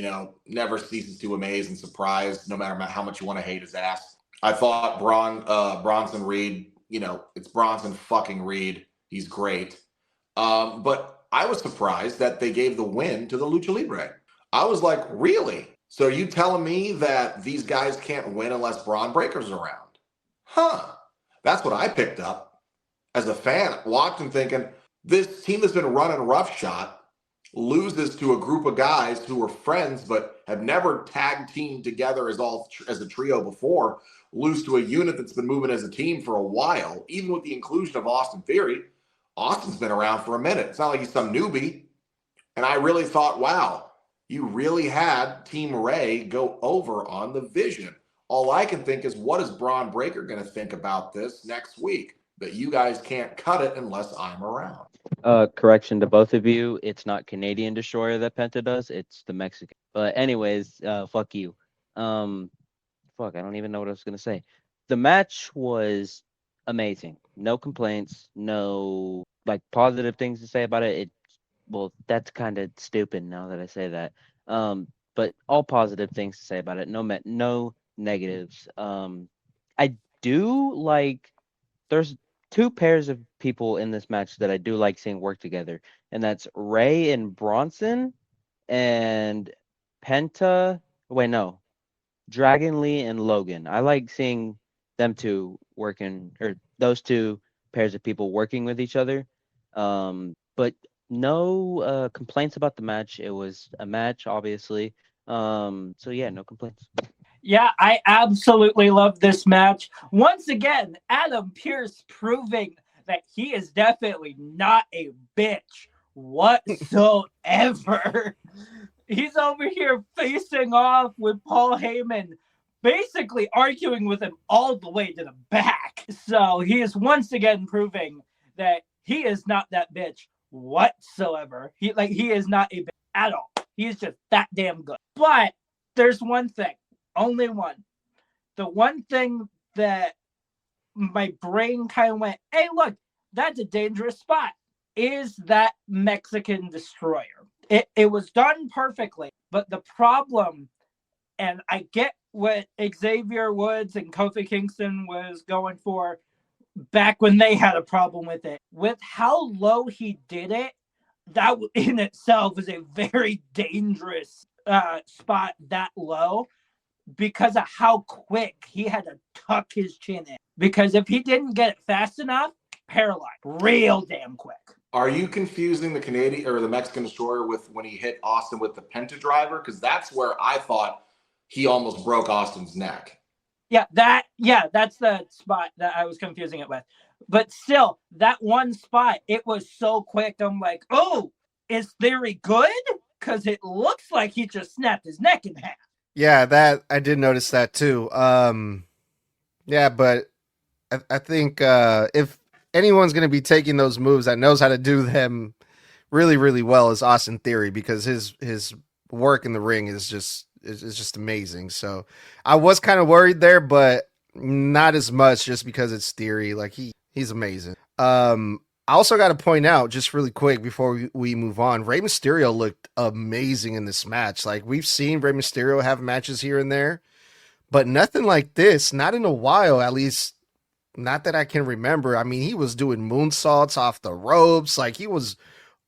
never ceases to amaze and surprise, no matter how much you want to hate his ass. I thought Bronson Reed, it's Bronson fucking Reed. He's great. But I was surprised that they gave the win to the Lucha Libre. I was like, really? So you telling me that these guys can't win unless Braun Breaker's around? Huh. That's what I picked up as a fan. Watching thinking, this team that's been running roughshod loses to a group of guys who were friends but have never tag teamed together as a trio before, lose to a unit that's been moving as a team for a while, even with the inclusion of Austin Theory. Austin's been around for a minute. It's not like he's some newbie. And I really thought, wow, you really had Team Ray go over on the Vision. All I can think is, what is Braun Breaker going to think about this next week? That you guys can't cut it unless I'm around. Correction to both of you. It's not Canadian Destroyer that Penta does. It's the Mexican. But anyways, fuck you. Fuck, I don't even know what I was going to say. The match was amazing. No complaints. No positive things to say about it. Well, that's kind of stupid now that I say that. But all positive things to say about it. No negatives. I do like. There's 2 pairs of people in this match that I do like seeing work together, and that's Ray and Bronson, and Penta. Wait, no, Dragon Lee and Logan. I like seeing them 2 working, or those 2 pairs of people working with each other. But no complaints about the match. It was a match, obviously. So yeah, no complaints. Yeah, I absolutely love this match. Once again, Adam Pearce proving that he is definitely not a bitch whatsoever. He's over here facing off with Paul Heyman, basically arguing with him all the way to the back. So he is once again proving that he is not that bitch whatsoever. He is not a bitch at all. He's just that damn good. But there's one thing, only one. The one thing that my brain kind of went, hey, look, that's a dangerous spot, is that Mexican destroyer. It was done perfectly, but the problem, and I get what Xavier Woods and Kofi Kingston was going for back when they had a problem with it. With how low he did it, that in itself is a very dangerous spot that low because of how quick he had to tuck his chin in. Because if he didn't get it fast enough, paralyzed real damn quick. Are you confusing the Canadian or the Mexican destroyer with when he hit Austin with the Penta driver? Because that's where I thought he almost broke Austin's neck. Yeah, that's the spot that I was confusing it with. But still, that one spot, it was so quick. I'm like, oh, is Theory good? Because it looks like he just snapped his neck in half. Yeah, that I did notice that too. Yeah, but I think if anyone's going to be taking those moves that knows how to do them really, really well is Austin Theory, because his work in the ring is just amazing. So I was kind of worried there, but not as much just because it's Theory. Like he's amazing. I also got to point out just really quick before we move on, Rey Mysterio looked amazing in this match. Like we've seen Rey Mysterio have matches here and there, but nothing like this, not in a while, at least not that I can remember. I mean, he was doing moonsaults off the ropes. Like he was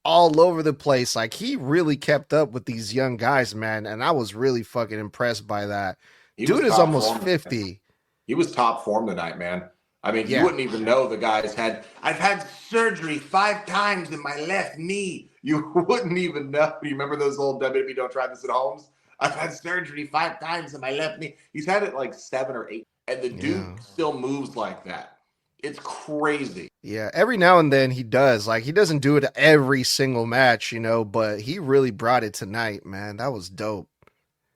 all over the place. Like he really kept up with these young guys, man. And I was really fucking impressed by that. Dude is almost 50. He was top form tonight, man. I mean, Yeah. You wouldn't even know the guy's I've had surgery 5 times in my left knee. You wouldn't even know. You remember those old WWE Don't Try This at Homes? I've had surgery 5 times in my left knee. He's had it like 7 or 8. And the dude still moves like that. It's crazy. Yeah, every now and then he does. Like, he doesn't do it every single match, but he really brought it tonight, man. That was dope.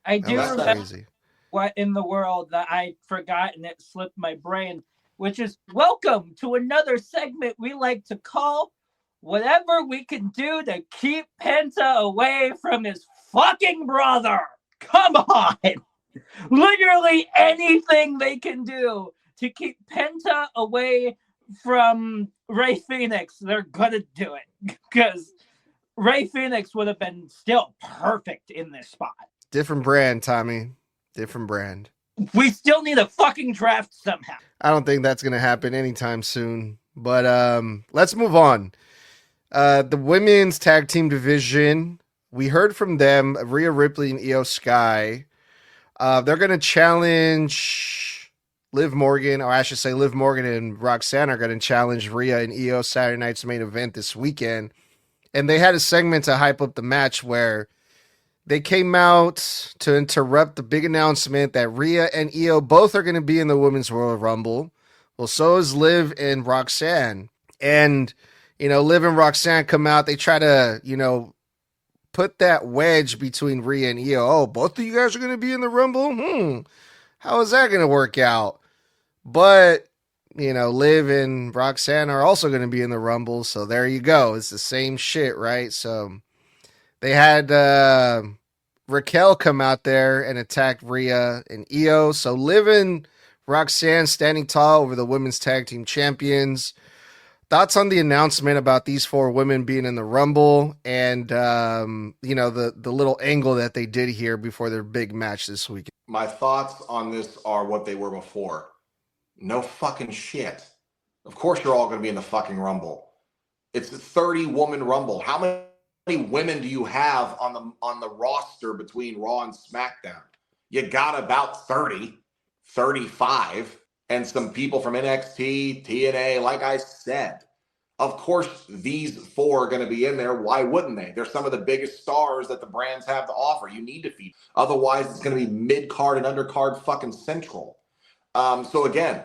I That do was remember crazy. what in the world that I forgot and it slipped my brain, which is welcome to another segment we like to call Whatever We Can Do to Keep Penta Away from His Fucking Brother. Come on! Literally anything they can do to keep Penta away from Rey Fenix, they're gonna do it. Because Rey Fenix would have been still perfect in this spot. Different brand, Tommy. Different brand. We still need a fucking draft somehow. I don't think that's going to happen anytime soon. But let's move on. The women's tag team division, we heard from them, Rhea Ripley and Io Sky. They're going to challenge Liv Morgan, or I should say Liv Morgan and Roxanne are going to challenge Rhea and Io Saturday night's main event this weekend. And they had a segment to hype up the match where they came out to interrupt the big announcement that Rhea and Io both are going to be in the Women's Royal Rumble. Well, so is Liv and Roxanne. And, Liv and Roxanne come out. They try to, put that wedge between Rhea and Io. Oh, both of you guys are going to be in the Rumble? How is that going to work out? But, Liv and Roxanne are also going to be in the Rumble. So there you go. It's the same shit, right? So they had Raquel come out there and attack Rhea and Io. So Liv and Roxanne standing tall over the women's tag team champions. Thoughts on the announcement about these 4 women being in the Rumble and, the little angle that they did here before their big match this weekend? My thoughts on this are what they were before. No fucking shit. Of course you're all going to be in the fucking Rumble. It's a 30-woman Rumble. How many women do you have on the roster between Raw and SmackDown? You got about 30, 35, and some people from NXT, TNA, like I said. Of course, these four are going to be in there. Why wouldn't they? They're some of the biggest stars that the brands have to offer. You need to feed. Otherwise, it's going to be mid-card and undercard fucking central. So again,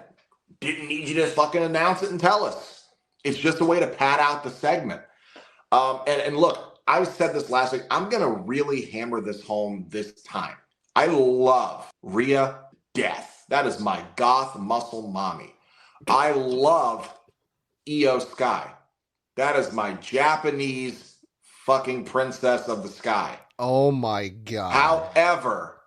didn't need you to fucking announce it and tell us. It's just a way to pad out the segment. And look, I said this last week. I'm going to really hammer this home this time. I love Rhea death. That is my goth muscle mommy. I love Io Sky. That is my Japanese fucking princess of the sky. Oh my God. However,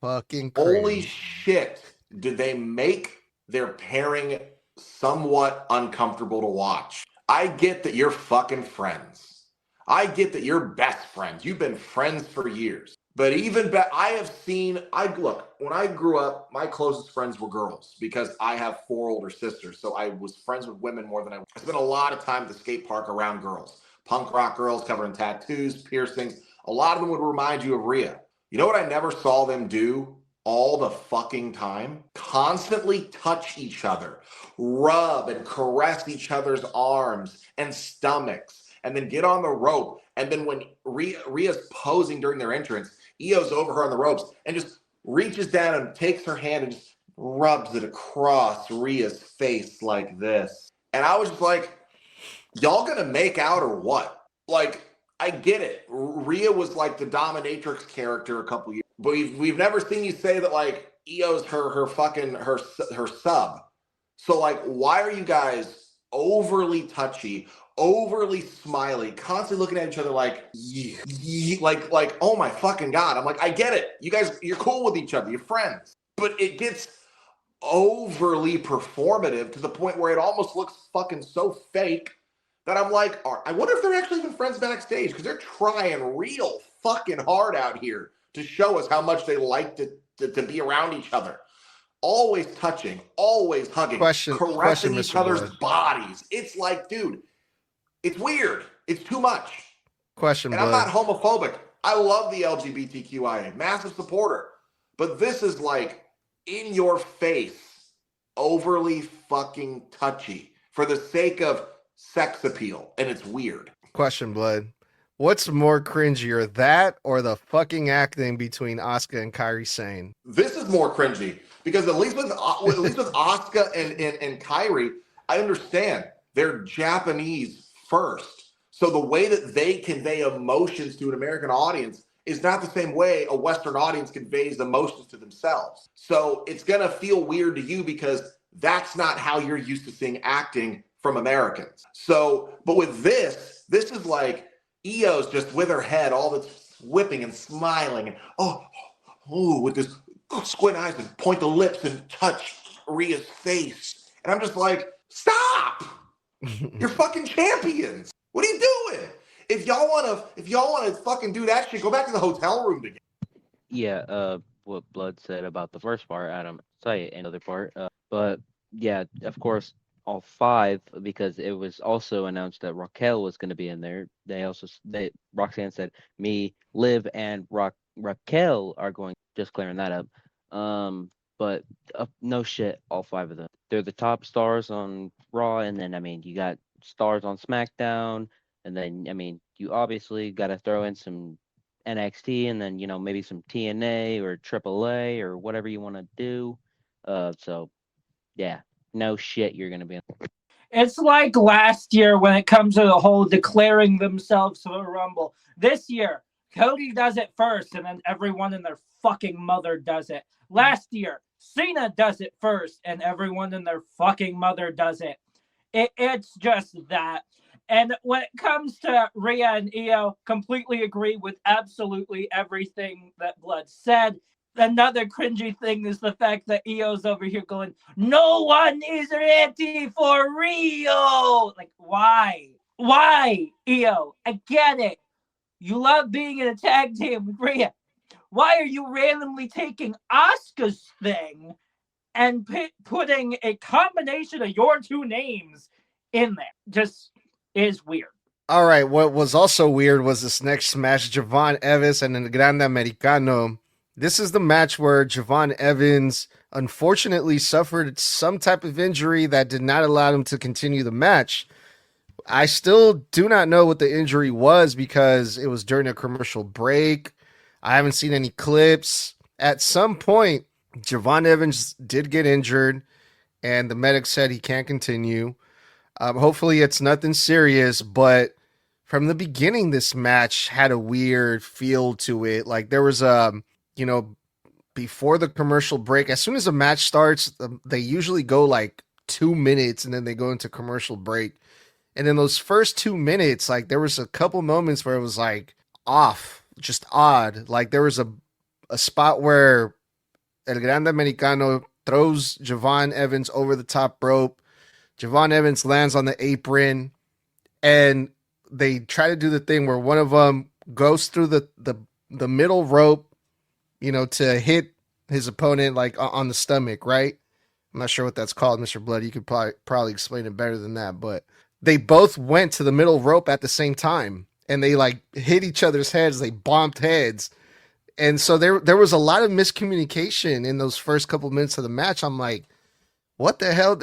fucking holy cringe. shit, did they make their pairing somewhat uncomfortable to watch. I get that you're fucking friends. I get that you're best friends. You've been friends for years. But even I have seen, look, when I grew up, my closest friends were girls because I have 4 older sisters. So I was friends with women more than I spent a lot of time at the skate park around girls. Punk rock girls covered in tattoos, piercings. A lot of them would remind you of Rhea. You know what I never saw them do all the fucking time? Constantly touch each other, rub and caress each other's arms and stomachs, and then get on the rope. And then when Rhea's posing during their entrance, Io's over her on the ropes and just reaches down and takes her hand and just rubs it across Rhea's face like this. And I was just like, y'all gonna make out or what? Like, I get it. Rhea was like the dominatrix character a couple years, but we've never seen you say that like Io's her sub. So like, why are you guys overly touchy, overly smiley, constantly looking at each other like oh my fucking God. I'm like, I get it. You guys, you're cool with each other. You're friends. But it gets overly performative to the point where it almost looks fucking so fake that I'm like, I wonder if they're actually even friends backstage because they're trying real fucking hard out here to show us how much they like to be around each other. Always touching, always hugging, caressing each other's bodies. It's like, dude, it's weird. It's too much. And I'm not homophobic. I love the LGBTQIA, massive supporter. But this is like in your face, overly fucking touchy for the sake of sex appeal, and it's weird. Question, Blood. What's more cringier, that or the fucking acting between Asuka and Kairi Sane? This is more cringy because at least with Asuka and Kairi, I understand they're Japanese first. So the way that they convey emotions to an American audience is not the same way a Western audience conveys emotions to themselves. So it's going to feel weird to you because that's not how you're used to seeing acting from Americans. So, but with this is like Io's just with her head, all that's whipping and smiling and with this squint eyes and point the lips and touch Rhea's face. And I'm just like, stop! You're fucking champions. What are you doing? If y'all wanna fucking do that shit, go back to the hotel room together. Yeah, what Blood said about the first part, I don't say another part. But yeah, of course, all 5, because it was also announced that Raquel was going to be in there. Roxanne said me, Liv, and Raquel are going. Just clearing that up. But no shit, all 5 of them. They're the top stars on Raw, and then you got stars on SmackDown, and then you obviously got to throw in some NXT, and then maybe some TNA or AAA or whatever you want to do. So yeah. No shit, you're gonna be. It's like last year when it comes to the whole declaring themselves for the Rumble. This year, Cody does it first, and then everyone and their fucking mother does it. Last year, Cena does it first, and everyone and their fucking mother does it. It's just that. And when it comes to Rhea and Io, completely agree with absolutely everything that Blood said. Another cringy thing is the fact that Io's over here going, no one is ready for Rio. Like, why? Why, Io? I get it. You love being in a tag team with Rhea. Why are you randomly taking Asuka's thing and putting a combination of your 2 names in there? Just is weird. All right, what was also weird was this next match, Javon Evans and El Grande Americano. This is the match where Javon Evans unfortunately suffered some type of injury that did not allow him to continue the match. I still do not know what the injury was because it was during a commercial break. I haven't seen any clips. At some point, Javon Evans did get injured, and the medic said he can't continue. Hopefully, it's nothing serious, but from the beginning, this match had a weird feel to it. Like there was you know, before the commercial break, as soon as a match starts, they usually go like 2 minutes and then they go into commercial break. And in those first 2 minutes, like there was a couple moments where it was like off, just odd. Like there was a spot where El Grande Americano throws Javon Evans over the top rope. Javon Evans lands on the apron, and they try to do the thing where one of them goes through the middle rope, to hit his opponent like on the stomach, right? I'm not sure what that's called, Mr. Blood. You could probably explain it better than that, but they both went to the middle rope at the same time, and they like hit each other's heads. They bumped heads, and so there was a lot of miscommunication in those first couple minutes of the match. I'm like, what the hell?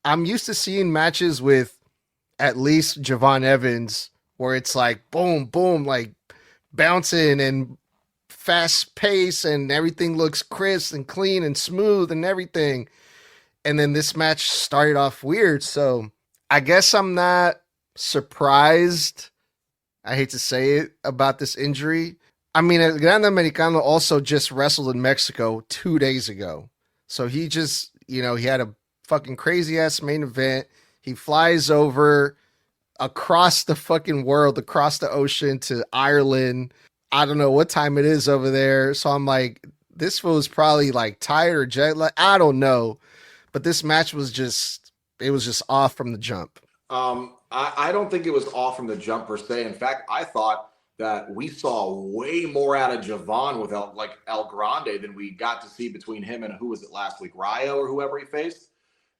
I'm used to seeing matches with at least Javon Evans where it's like boom, boom, like bouncing and fast pace and everything looks crisp and clean and smooth and everything. And then this match started off weird. So I guess I'm not surprised. I hate to say it about this injury. I mean, El Grande Americano also just wrestled in Mexico 2 days ago. So he just, he had a fucking crazy ass main event. He flies over across the fucking world, across the ocean to Ireland. I don't know what time it is over there. So I'm like, this fool is probably like tired or jet lag. I don't know. But this match was just, it was just off from the jump. I don't think it was off from the jump per se. In fact, I thought that we saw way more out of Javon with El Grande than we got to see between him and who was it last week, Ryo or whoever he faced.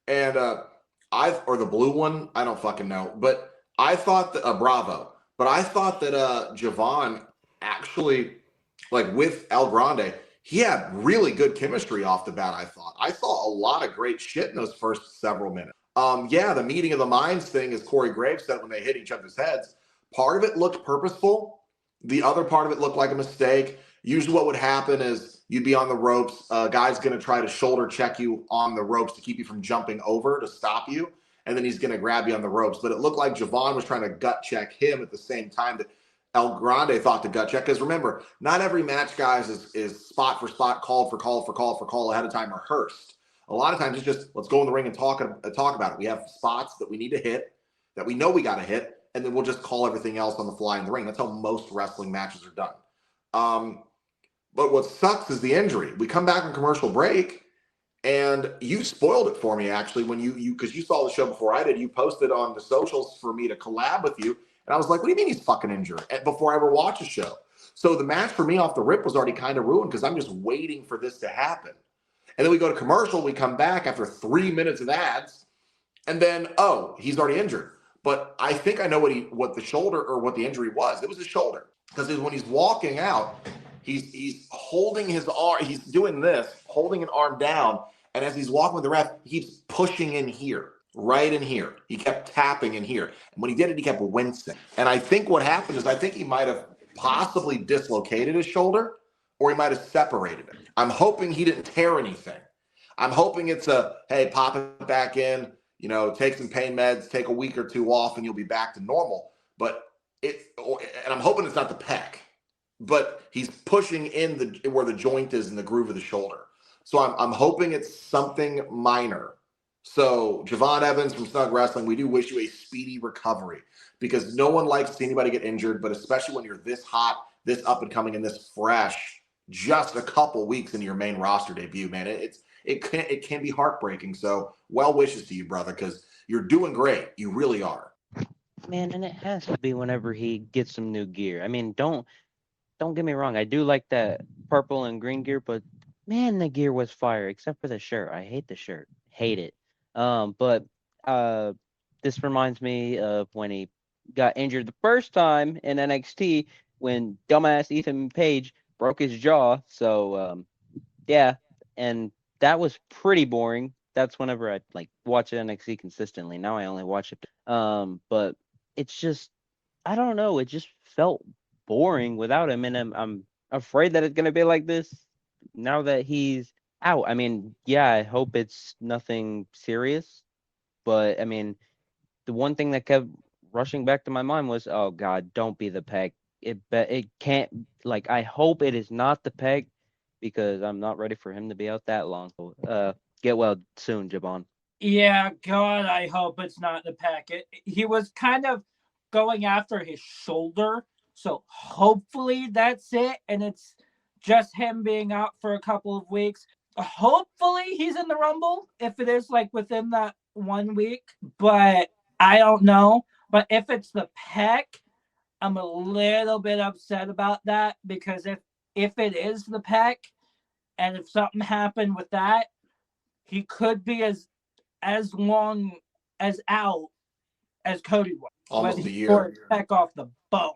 And or the blue one, I don't fucking know. But I thought that Bravo. But I thought that Javon actually, like with El Grande, he had really good chemistry off the bat. I saw a lot of great shit in those first several minutes. Yeah, the meeting of the minds thing, as Corey Graves said when they hit each other's heads, part of it looked purposeful. The other part of it looked like a mistake. Usually what would happen is you'd be on the ropes. A guy's going to try to shoulder check you on the ropes to keep you from jumping over to stop you. And then he's going to grab you on the ropes. But it looked like Javon was trying to gut check him at the same time that El Grande thought to gut check. Because remember, not every match, guys, is spot for spot, call for call ahead of time rehearsed. A lot of times it's just, let's go in the ring and talk about it. We have spots that we need to hit, that we know we got to hit, and then we'll just call everything else on the fly in the ring. That's how most wrestling matches are done. But what sucks is the injury. We come back from commercial break, and you spoiled it for me, actually, when because you saw the show before I did. You posted on the socials for me to collab with you, and I was like, what do you mean he's fucking injured? Before I ever watched a show. So the match for me off the rip was already kind of ruined because I'm just waiting for this to happen. And then we go to commercial. We come back after 3 minutes of ads, and then, oh, he's already injured. But I think I know what the shoulder or what the injury was. It was his shoulder, because when he's walking out, he's holding his arm. He's doing this, holding an arm down, and as he's walking with the ref, he's pushing in here, right in here. He kept tapping in here, and when he did it, he kept wincing. And I think what happened is I think he might have possibly dislocated his shoulder, or he might have separated it. I'm hoping he didn't tear anything. I'm hoping it's hey, pop it back in. Take some pain meds, take a week or two off, and you'll be back to normal. But and I'm hoping it's not the pec, but he's pushing in where the joint is in the groove of the shoulder. So I'm hoping it's something minor. So Javon Evans from Snug Wrestling, we do wish you a speedy recovery, because no one likes to see anybody get injured, but especially when you're this hot, this up and coming, and this fresh, just a couple weeks into your main roster debut, man. It can be heartbreaking. So well wishes to you, brother, because you're doing great. You really are. Man, and it has to be whenever he gets some new gear. I mean, don't get me wrong. I do like that purple and green gear, but man, the gear was fire, except for the shirt. I hate the shirt. Hate it. But this reminds me of when he got injured the first time in NXT when dumbass Ethan Page broke his jaw. So yeah, and that was pretty boring. That's whenever I watch NXT consistently. Now I only watch it. But it's just, I don't know. It just felt boring without him, and I'm afraid that it's gonna be like this now that he's out. I mean, yeah, I hope it's nothing serious, but I mean, the one thing that kept rushing back to my mind was, oh God, don't be the peg. It can't, like, I hope it is not the peg because I'm not ready for him to be out that long. So, get well soon, Jabon. Yeah, God, I hope it's not the packet. He was kind of going after his shoulder, so hopefully that's it, and it's just him being out for a couple of weeks. Hopefully he's in the Rumble if it is like within that 1 week, but I don't know. But if it's the pec, I'm a little bit upset about that because if it is the pec, and if something happened with that, he could be as long as out as Cody was. Almost when a he tore year. his pec off the bone.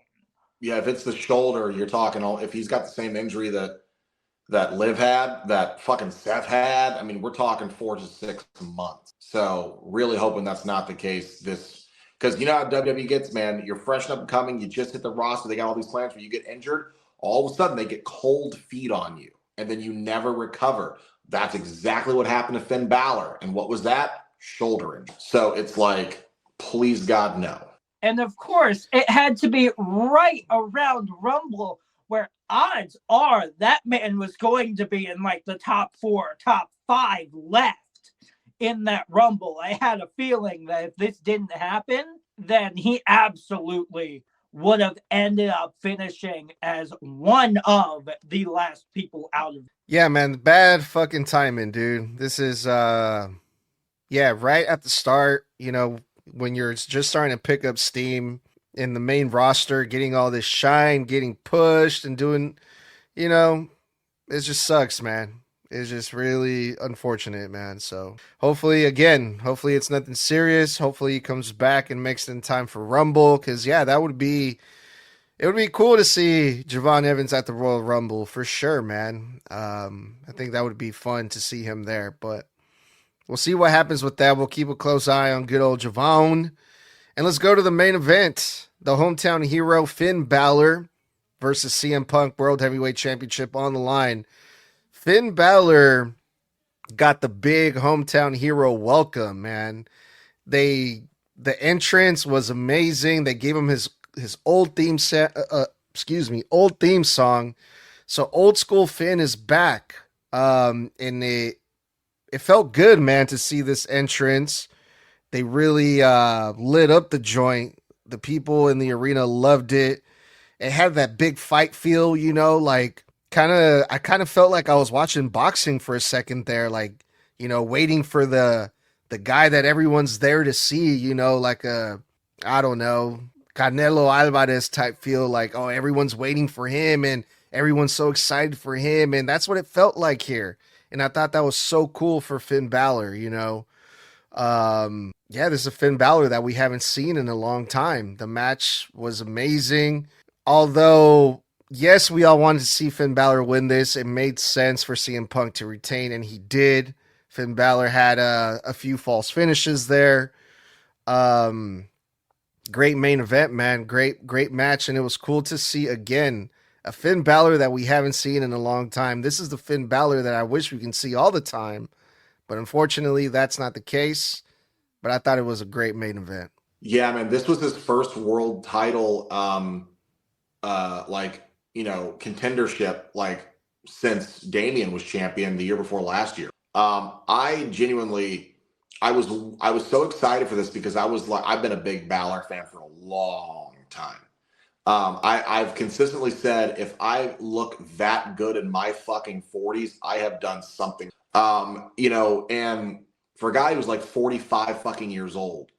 Yeah, if it's the shoulder, you're talking all. If he's got the same injury that Liv had, that fucking Seth had, I mean, we're talking 4 to 6 months. So really hoping that's not the case. This because you know how WWE gets, man. You're fresh up and coming. You just hit the roster. They got all these plans where you get injured. All of a sudden, they get cold feet on you, and then you never recover. That's exactly what happened to Finn Bálor. And what was that? Shoulder injury. So it's like, please God, no. And of course, it had to be right around Rumble, where odds are that man was going to be in like the top 4, top 5 left in that Rumble. I had a feeling that if this didn't happen, then he absolutely would have ended up finishing as one of the last people out of it. Yeah, man, bad fucking timing, dude. This is yeah, right at the start, you know, when you're just starting to pick up steam in the main roster, getting all this shine, getting pushed and doing, you know, it just sucks, man. It's just really unfortunate, man. So hopefully, again, hopefully it's nothing serious. Hopefully he comes back and makes it in time for Rumble. Cause yeah, that would be, it would be cool to see Javon Evans at the Royal Rumble for sure, man. I think that would be fun to see him there, but we'll see what happens with that. We'll keep a close eye on good old Javon. And let's go to the main event. The hometown hero, Finn Bálor versus CM Punk World Heavyweight Championship on the line. Finn Bálor got the big hometown hero welcome, man. The entrance was amazing. They gave him his old old theme song. So old school Finn is back. And it felt good, man, to see this entrance. They really lit up the joint. The people in the arena loved it. It had that big fight feel, you know, like I kind of felt like I was watching boxing for a second there, like, you know, waiting for the guy that everyone's there to see, you know, like I don't know, Canelo Alvarez type feel, like, oh, everyone's waiting for him and everyone's so excited for him, and that's what it felt like here. And I thought that was so cool for Finn Bálor, you know. Yeah, this is a Finn Bálor that we haven't seen in a long time. The match was amazing. Although, yes, we all wanted to see Finn Bálor win this. It made sense for CM Punk to retain, and he did. Finn Bálor had a few false finishes there. Great main event, man. Great match, and it was cool to see again a Finn Bálor that we haven't seen in a long time. This is the Finn Bálor that I wish we can see all the time, but unfortunately, that's not the case. But I thought it was a great main event. Yeah, man, this was his first world title, like, you know, contendership, like, since Damian was champion the year before last year. I genuinely, I was so excited for this because I was like, I've been a big Balor fan for a long time. I've consistently said, if I look that good in my fucking 40s, I have done something. You know, and for a guy who's like 45 fucking years old,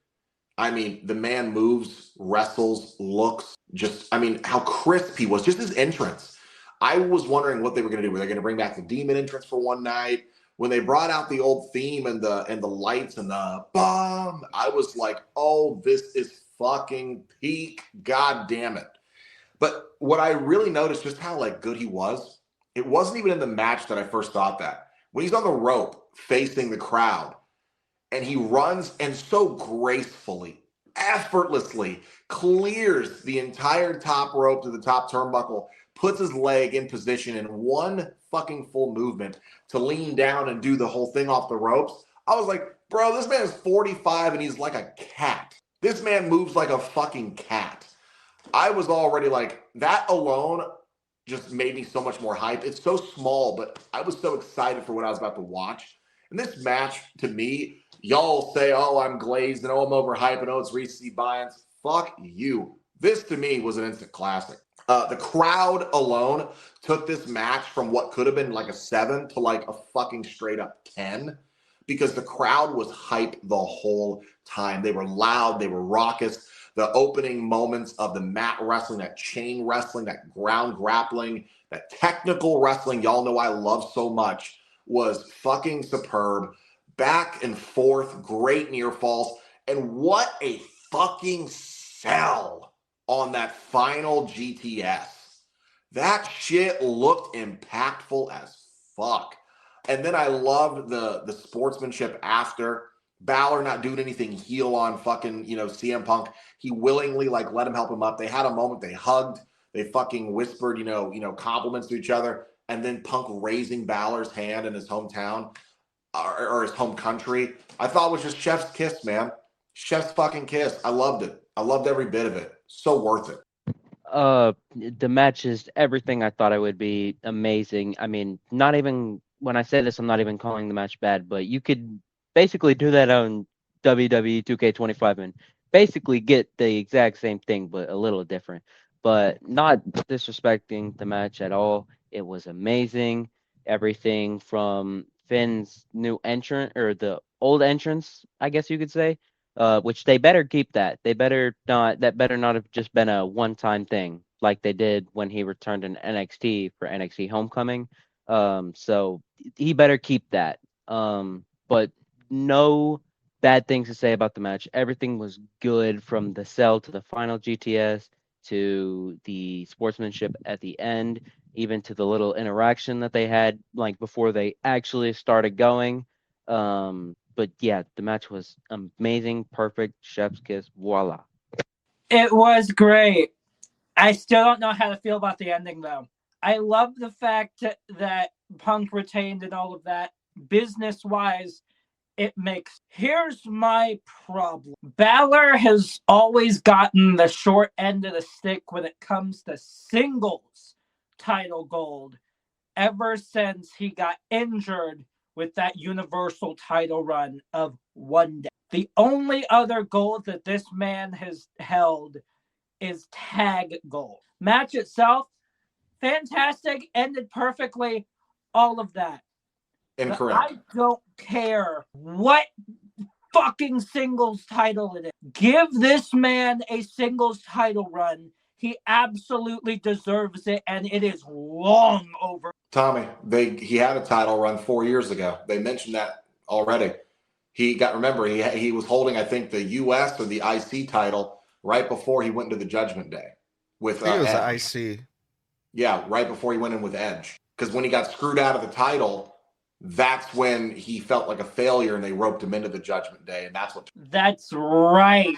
I mean, the man moves, wrestles, looks, just, I mean, how crisp he was, just his entrance. I was wondering what they were going to do. Were they going to bring back the demon entrance for one night? When they brought out the old theme and the lights and the bomb, I was like, oh, this is fucking peak. God damn it. But what I really noticed just how like good he was, it wasn't even in the match that I first thought that. When he's on the rope facing the crowd, and he runs and so gracefully effortlessly clears the entire top rope to the top turnbuckle, puts his leg in position in one fucking full movement to lean down and do the whole thing off the ropes. I was like, bro, this man is 45 and he's like a cat. This man moves like a fucking cat. I was already like, that alone just made me so much more hype. It's so small, but I was so excited for what I was about to watch. And this match, to me, y'all say, oh, I'm glazed and oh, I'm overhyped and oh, it's recency bias. Fuck you. This, to me, was an instant classic. The crowd alone took this match from what could have been like a 7 to like a fucking straight up 10 because the crowd was hype the whole time. They were loud. They were raucous. The opening moments of the mat wrestling, that chain wrestling, that ground grappling, that technical wrestling y'all know I love so much was fucking superb. Back and forth, great near falls. And what a fucking sell on that final GTS. That shit looked impactful as fuck. And then I loved the sportsmanship after. Bálor not doing anything heel on fucking, CM Punk. He willingly let him help him up. They had a moment, they hugged, they fucking whispered, compliments to each other. And then Punk raising Bálor's hand in his hometown or his home country. I thought it was just chef's kiss, man. Chef's fucking kiss. I loved it. I loved every bit of it. So worth it. The match is everything I thought it would be. Amazing. I mean, not even when I say this, I'm not even calling the match bad, but you could basically do that on WWE 2K25 and basically get the exact same thing, but a little different. But not disrespecting the match at all. It was amazing. Everything from Finn's new entrant or the old entrance, I guess you could say, which they better keep that. They better not. That better not have just been a one-time thing like they did when he returned in NXT for NXT Homecoming. So he better keep that. But no bad things to say about the match. Everything was good from the sell to the final GTS to the sportsmanship at the end, even to the little interaction that they had like before they actually started going. But yeah, the match was amazing, perfect, chef's kiss, voila. It was great. I still don't know how to feel about the ending, though. I love the fact that Punk retained and all of that. Business-wise, it makes... Here's my problem. Bálor has always gotten the short end of the stick when it comes to singles title gold ever since he got injured with that Universal title run of one day. The only other gold that this man has held is tag gold. Match itself, fantastic, ended perfectly, all of that. Incorrect. But I don't care what fucking singles title it is. Give this man a singles title run. He absolutely deserves it, and it is long over. Tommy, he had a title run 4 years ago. They mentioned that already. He was holding, I think, the US or the IC title right before he went into the Judgment Day with I think it was Edge. the IC. Yeah, right before he went in with Edge. Because when he got screwed out of the title, that's when he felt like a failure and they roped him into the Judgment Day. And That's right.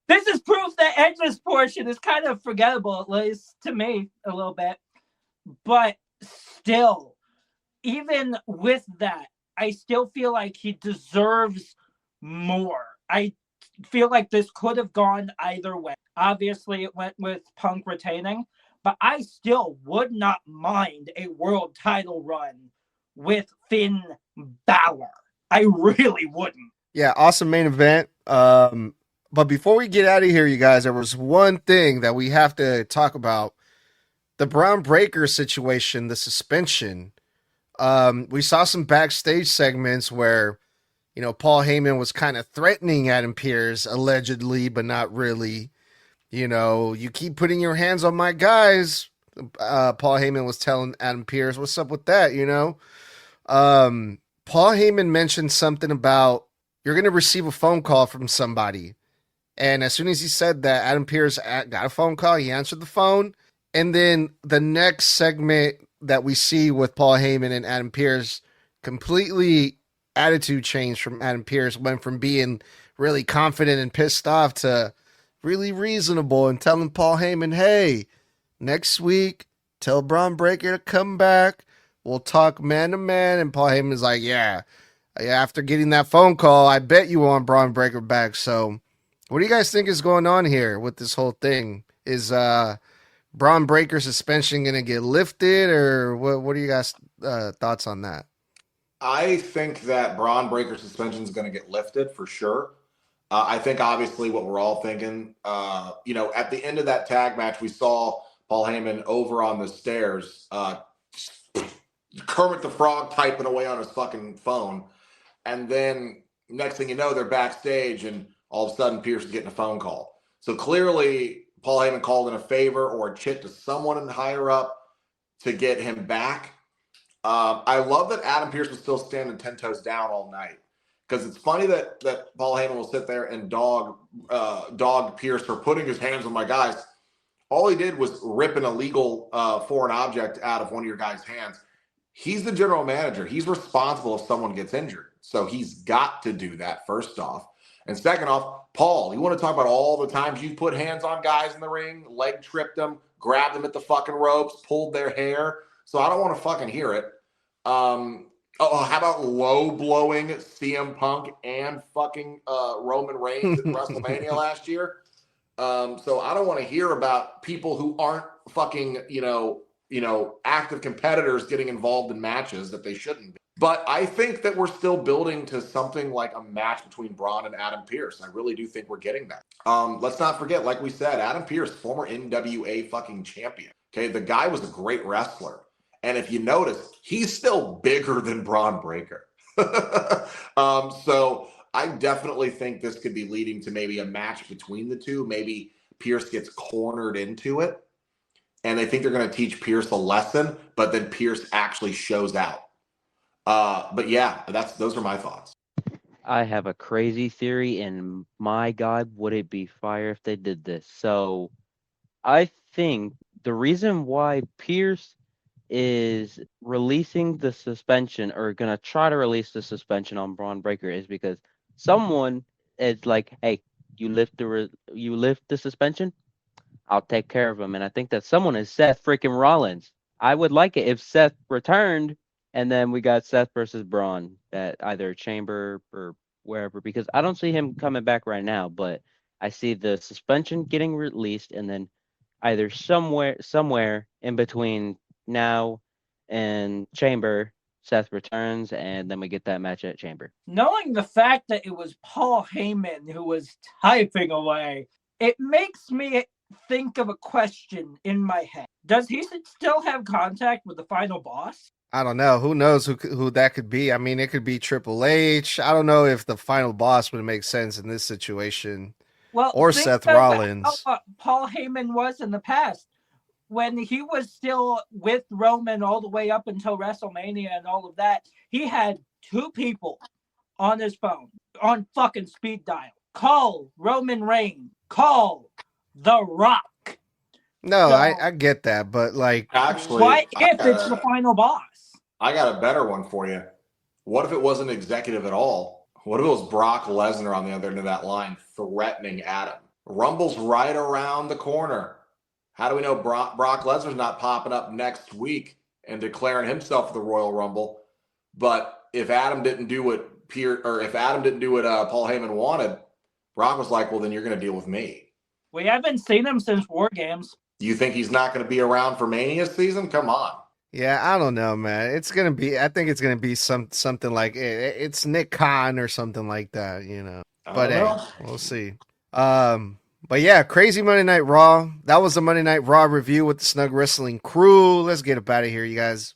This is proof that Edge's portion is kind of forgettable, at least to me, a little bit. But still, even with that, I still feel like he deserves more. I feel like this could have gone either way. Obviously, it went with Punk retaining, but I still would not mind a world title run with Finn Bálor. I really wouldn't. Yeah, awesome main event. But before we get out of here, you guys, there was one thing that we have to talk about. The Braun Breaker situation, the suspension. We saw some backstage segments where, Paul Heyman was kind of threatening Adam Pearce, allegedly, but not really. You keep putting your hands on my guys. Paul Heyman was telling Adam Pearce, what's up with that, Paul Heyman mentioned something about you're going to receive a phone call from somebody. And as soon as he said that, Adam Pearce got a phone call. He answered the phone. And then the next segment that we see with Paul Heyman and Adam Pearce, completely attitude change from Adam Pearce, went from being really confident and pissed off to really reasonable and telling Paul Heyman, hey, next week, tell Braun Breaker to come back. We'll talk man to man. And Paul Heyman's like, yeah, after getting that phone call, I bet you want Braun Breaker back. So what do you guys think is going on here with this whole thing? Is Braun Breaker suspension going to get lifted, or what are you guys' thoughts on that? I think that Braun Breaker suspension is going to get lifted for sure. I think obviously what we're all thinking, at the end of that tag match, we saw Paul Heyman over on the stairs, Kermit the Frog typing away on his fucking phone. And then next thing you know, they're backstage and all of a sudden Pierce is getting a phone call. So clearly Paul Heyman called in a favor or a chit to someone in higher up to get him back. I love that Adam Pierce was still standing 10 toes down all night, because it's funny that Paul Heyman will sit there and dog Pierce for putting his hands on my guys. All he did was rip an illegal foreign object out of one of your guys' hands. He's the general manager. He's responsible if someone gets injured. So he's got to do that, first off. And second off, Paul, you want to talk about all the times you've put hands on guys in the ring, leg tripped them, grabbed them at the fucking ropes, pulled their hair. So I don't want to fucking hear it. How about low blowing CM Punk and fucking Roman Reigns at WrestleMania last year? So I don't want to hear about people who aren't fucking, active competitors getting involved in matches that they shouldn't be. But I think that we're still building to something like a match between Braun and Adam Pierce. I really do think we're getting that. Let's not forget, like we said, Adam Pierce, former NWA fucking champion. Okay, the guy was a great wrestler. And if you notice, he's still bigger than Braun Breaker. So I definitely think this could be leading to maybe a match between the two. Maybe Pierce gets cornered into it, and they think they're going to teach Pierce a lesson, but then Pierce actually shows out. But yeah, those are my thoughts. I have a crazy theory, and my God, would it be fire if they did this? So I think the reason why Pierce is releasing the suspension, or gonna try to release the suspension on Braun Breaker, is because someone is like, hey, you lift the suspension, I'll take care of him. And I think that someone is Seth freaking Rollins. I would like it if Seth returned and then we got Seth versus Braun at either Chamber or wherever, because I don't see him coming back right now, but I see the suspension getting released, and then either somewhere in between now and Chamber, Seth returns, and then we get that match at Chamber. Knowing the fact that it was Paul Heyman who was typing away, it makes me think of a question in my head. Does he still have contact with the final boss? I don't know. Who knows who that could be? I mean, it could be Triple H. I don't know if the final boss would make sense in this situation. Well, or Seth Rollins. How Paul Heyman was in the past, when he was still with Roman all the way up until WrestleMania and all of that. He had two people on his phone on fucking speed dial. Call Roman Reigns. Call The Rock. No, so, I get that, but like, actually, what if it's the final boss? I got a better one for you. What if it wasn't executive at all? What if it was Brock Lesnar on the other end of that line threatening Adam? Rumble's right around the corner. How do we know Brock Lesnar's not popping up next week and declaring himself the Royal Rumble? But if Adam didn't do what Paul Heyman wanted, Brock was like, well, then you're going to deal with me. We haven't seen him since War Games. You think he's not going to be around for Mania season? Come on. Yeah, I don't know, man. I think it's gonna be something like it's Nick Khan or something like that, But hey, we'll see. But yeah, crazy Monday Night Raw. That was the Monday Night Raw review with the Snug Wrestling crew. Let's get up out of here, you guys.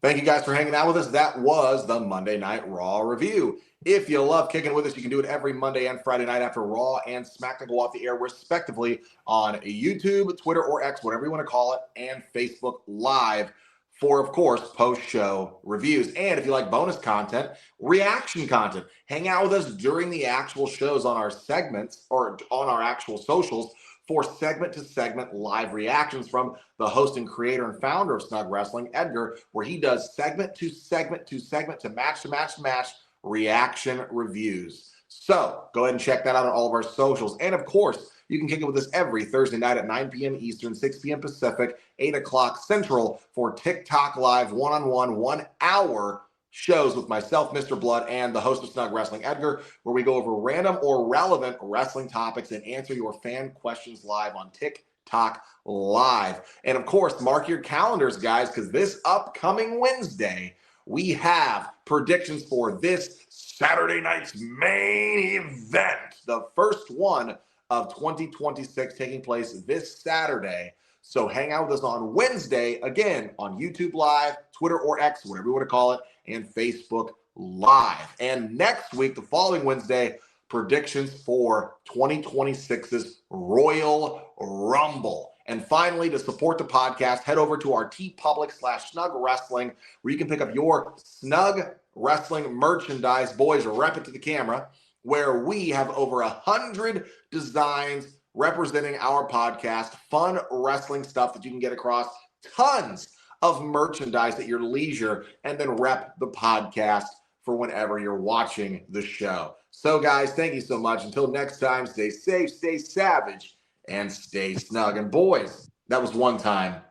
Thank you guys for hanging out with us. That was the Monday Night Raw review. If you love kicking with us, you can do it every Monday and Friday night after Raw and SmackDown go off the air, respectively, on YouTube, Twitter, or X, whatever you want to call it, and Facebook Live for, of course, post-show reviews. And if you like bonus content, reaction content, hang out with us during the actual shows on our segments or on our actual socials for segment-to-segment live reactions from the host and creator and founder of Snug Wrestling, Edgar, where he does segment-to-segment-to-segment to match-to-match-to-match reaction reviews. So go ahead and check that out on all of our socials. And of course, you can kick it with us every Thursday night at 9 p.m. Eastern, 6 p.m. Pacific, 8 o'clock Central for TikTok Live one-on-one 1 hour shows with myself, Mr. Blood, and the host of Snug Wrestling, Edgar, where we go over random or relevant wrestling topics and answer your fan questions live on TikTok Live. And of course, mark your calendars, guys, because this upcoming Wednesday, we have predictions for this Saturday night's main event, the first one of 2026 taking place this Saturday. So hang out with us on Wednesday, again, on YouTube Live, Twitter or X, whatever you want to call it, and Facebook Live. And next week, the following Wednesday, predictions for 2026's Royal Rumble. And finally, to support the podcast, head over to our TeePublic/Snug Wrestling, where you can pick up your Snug Wrestling merchandise. Boys, rep it to the camera, where we have over 100 designs representing our podcast, fun wrestling stuff that you can get across, tons of merchandise at your leisure, and then rep the podcast for whenever you're watching the show. So, guys, thank you so much. Until next time, stay safe, stay savage, and stay snug. And boys, that was one time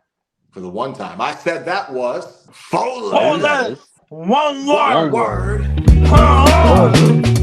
for the one time. I said that was Hold on. One more One word. word. Oh.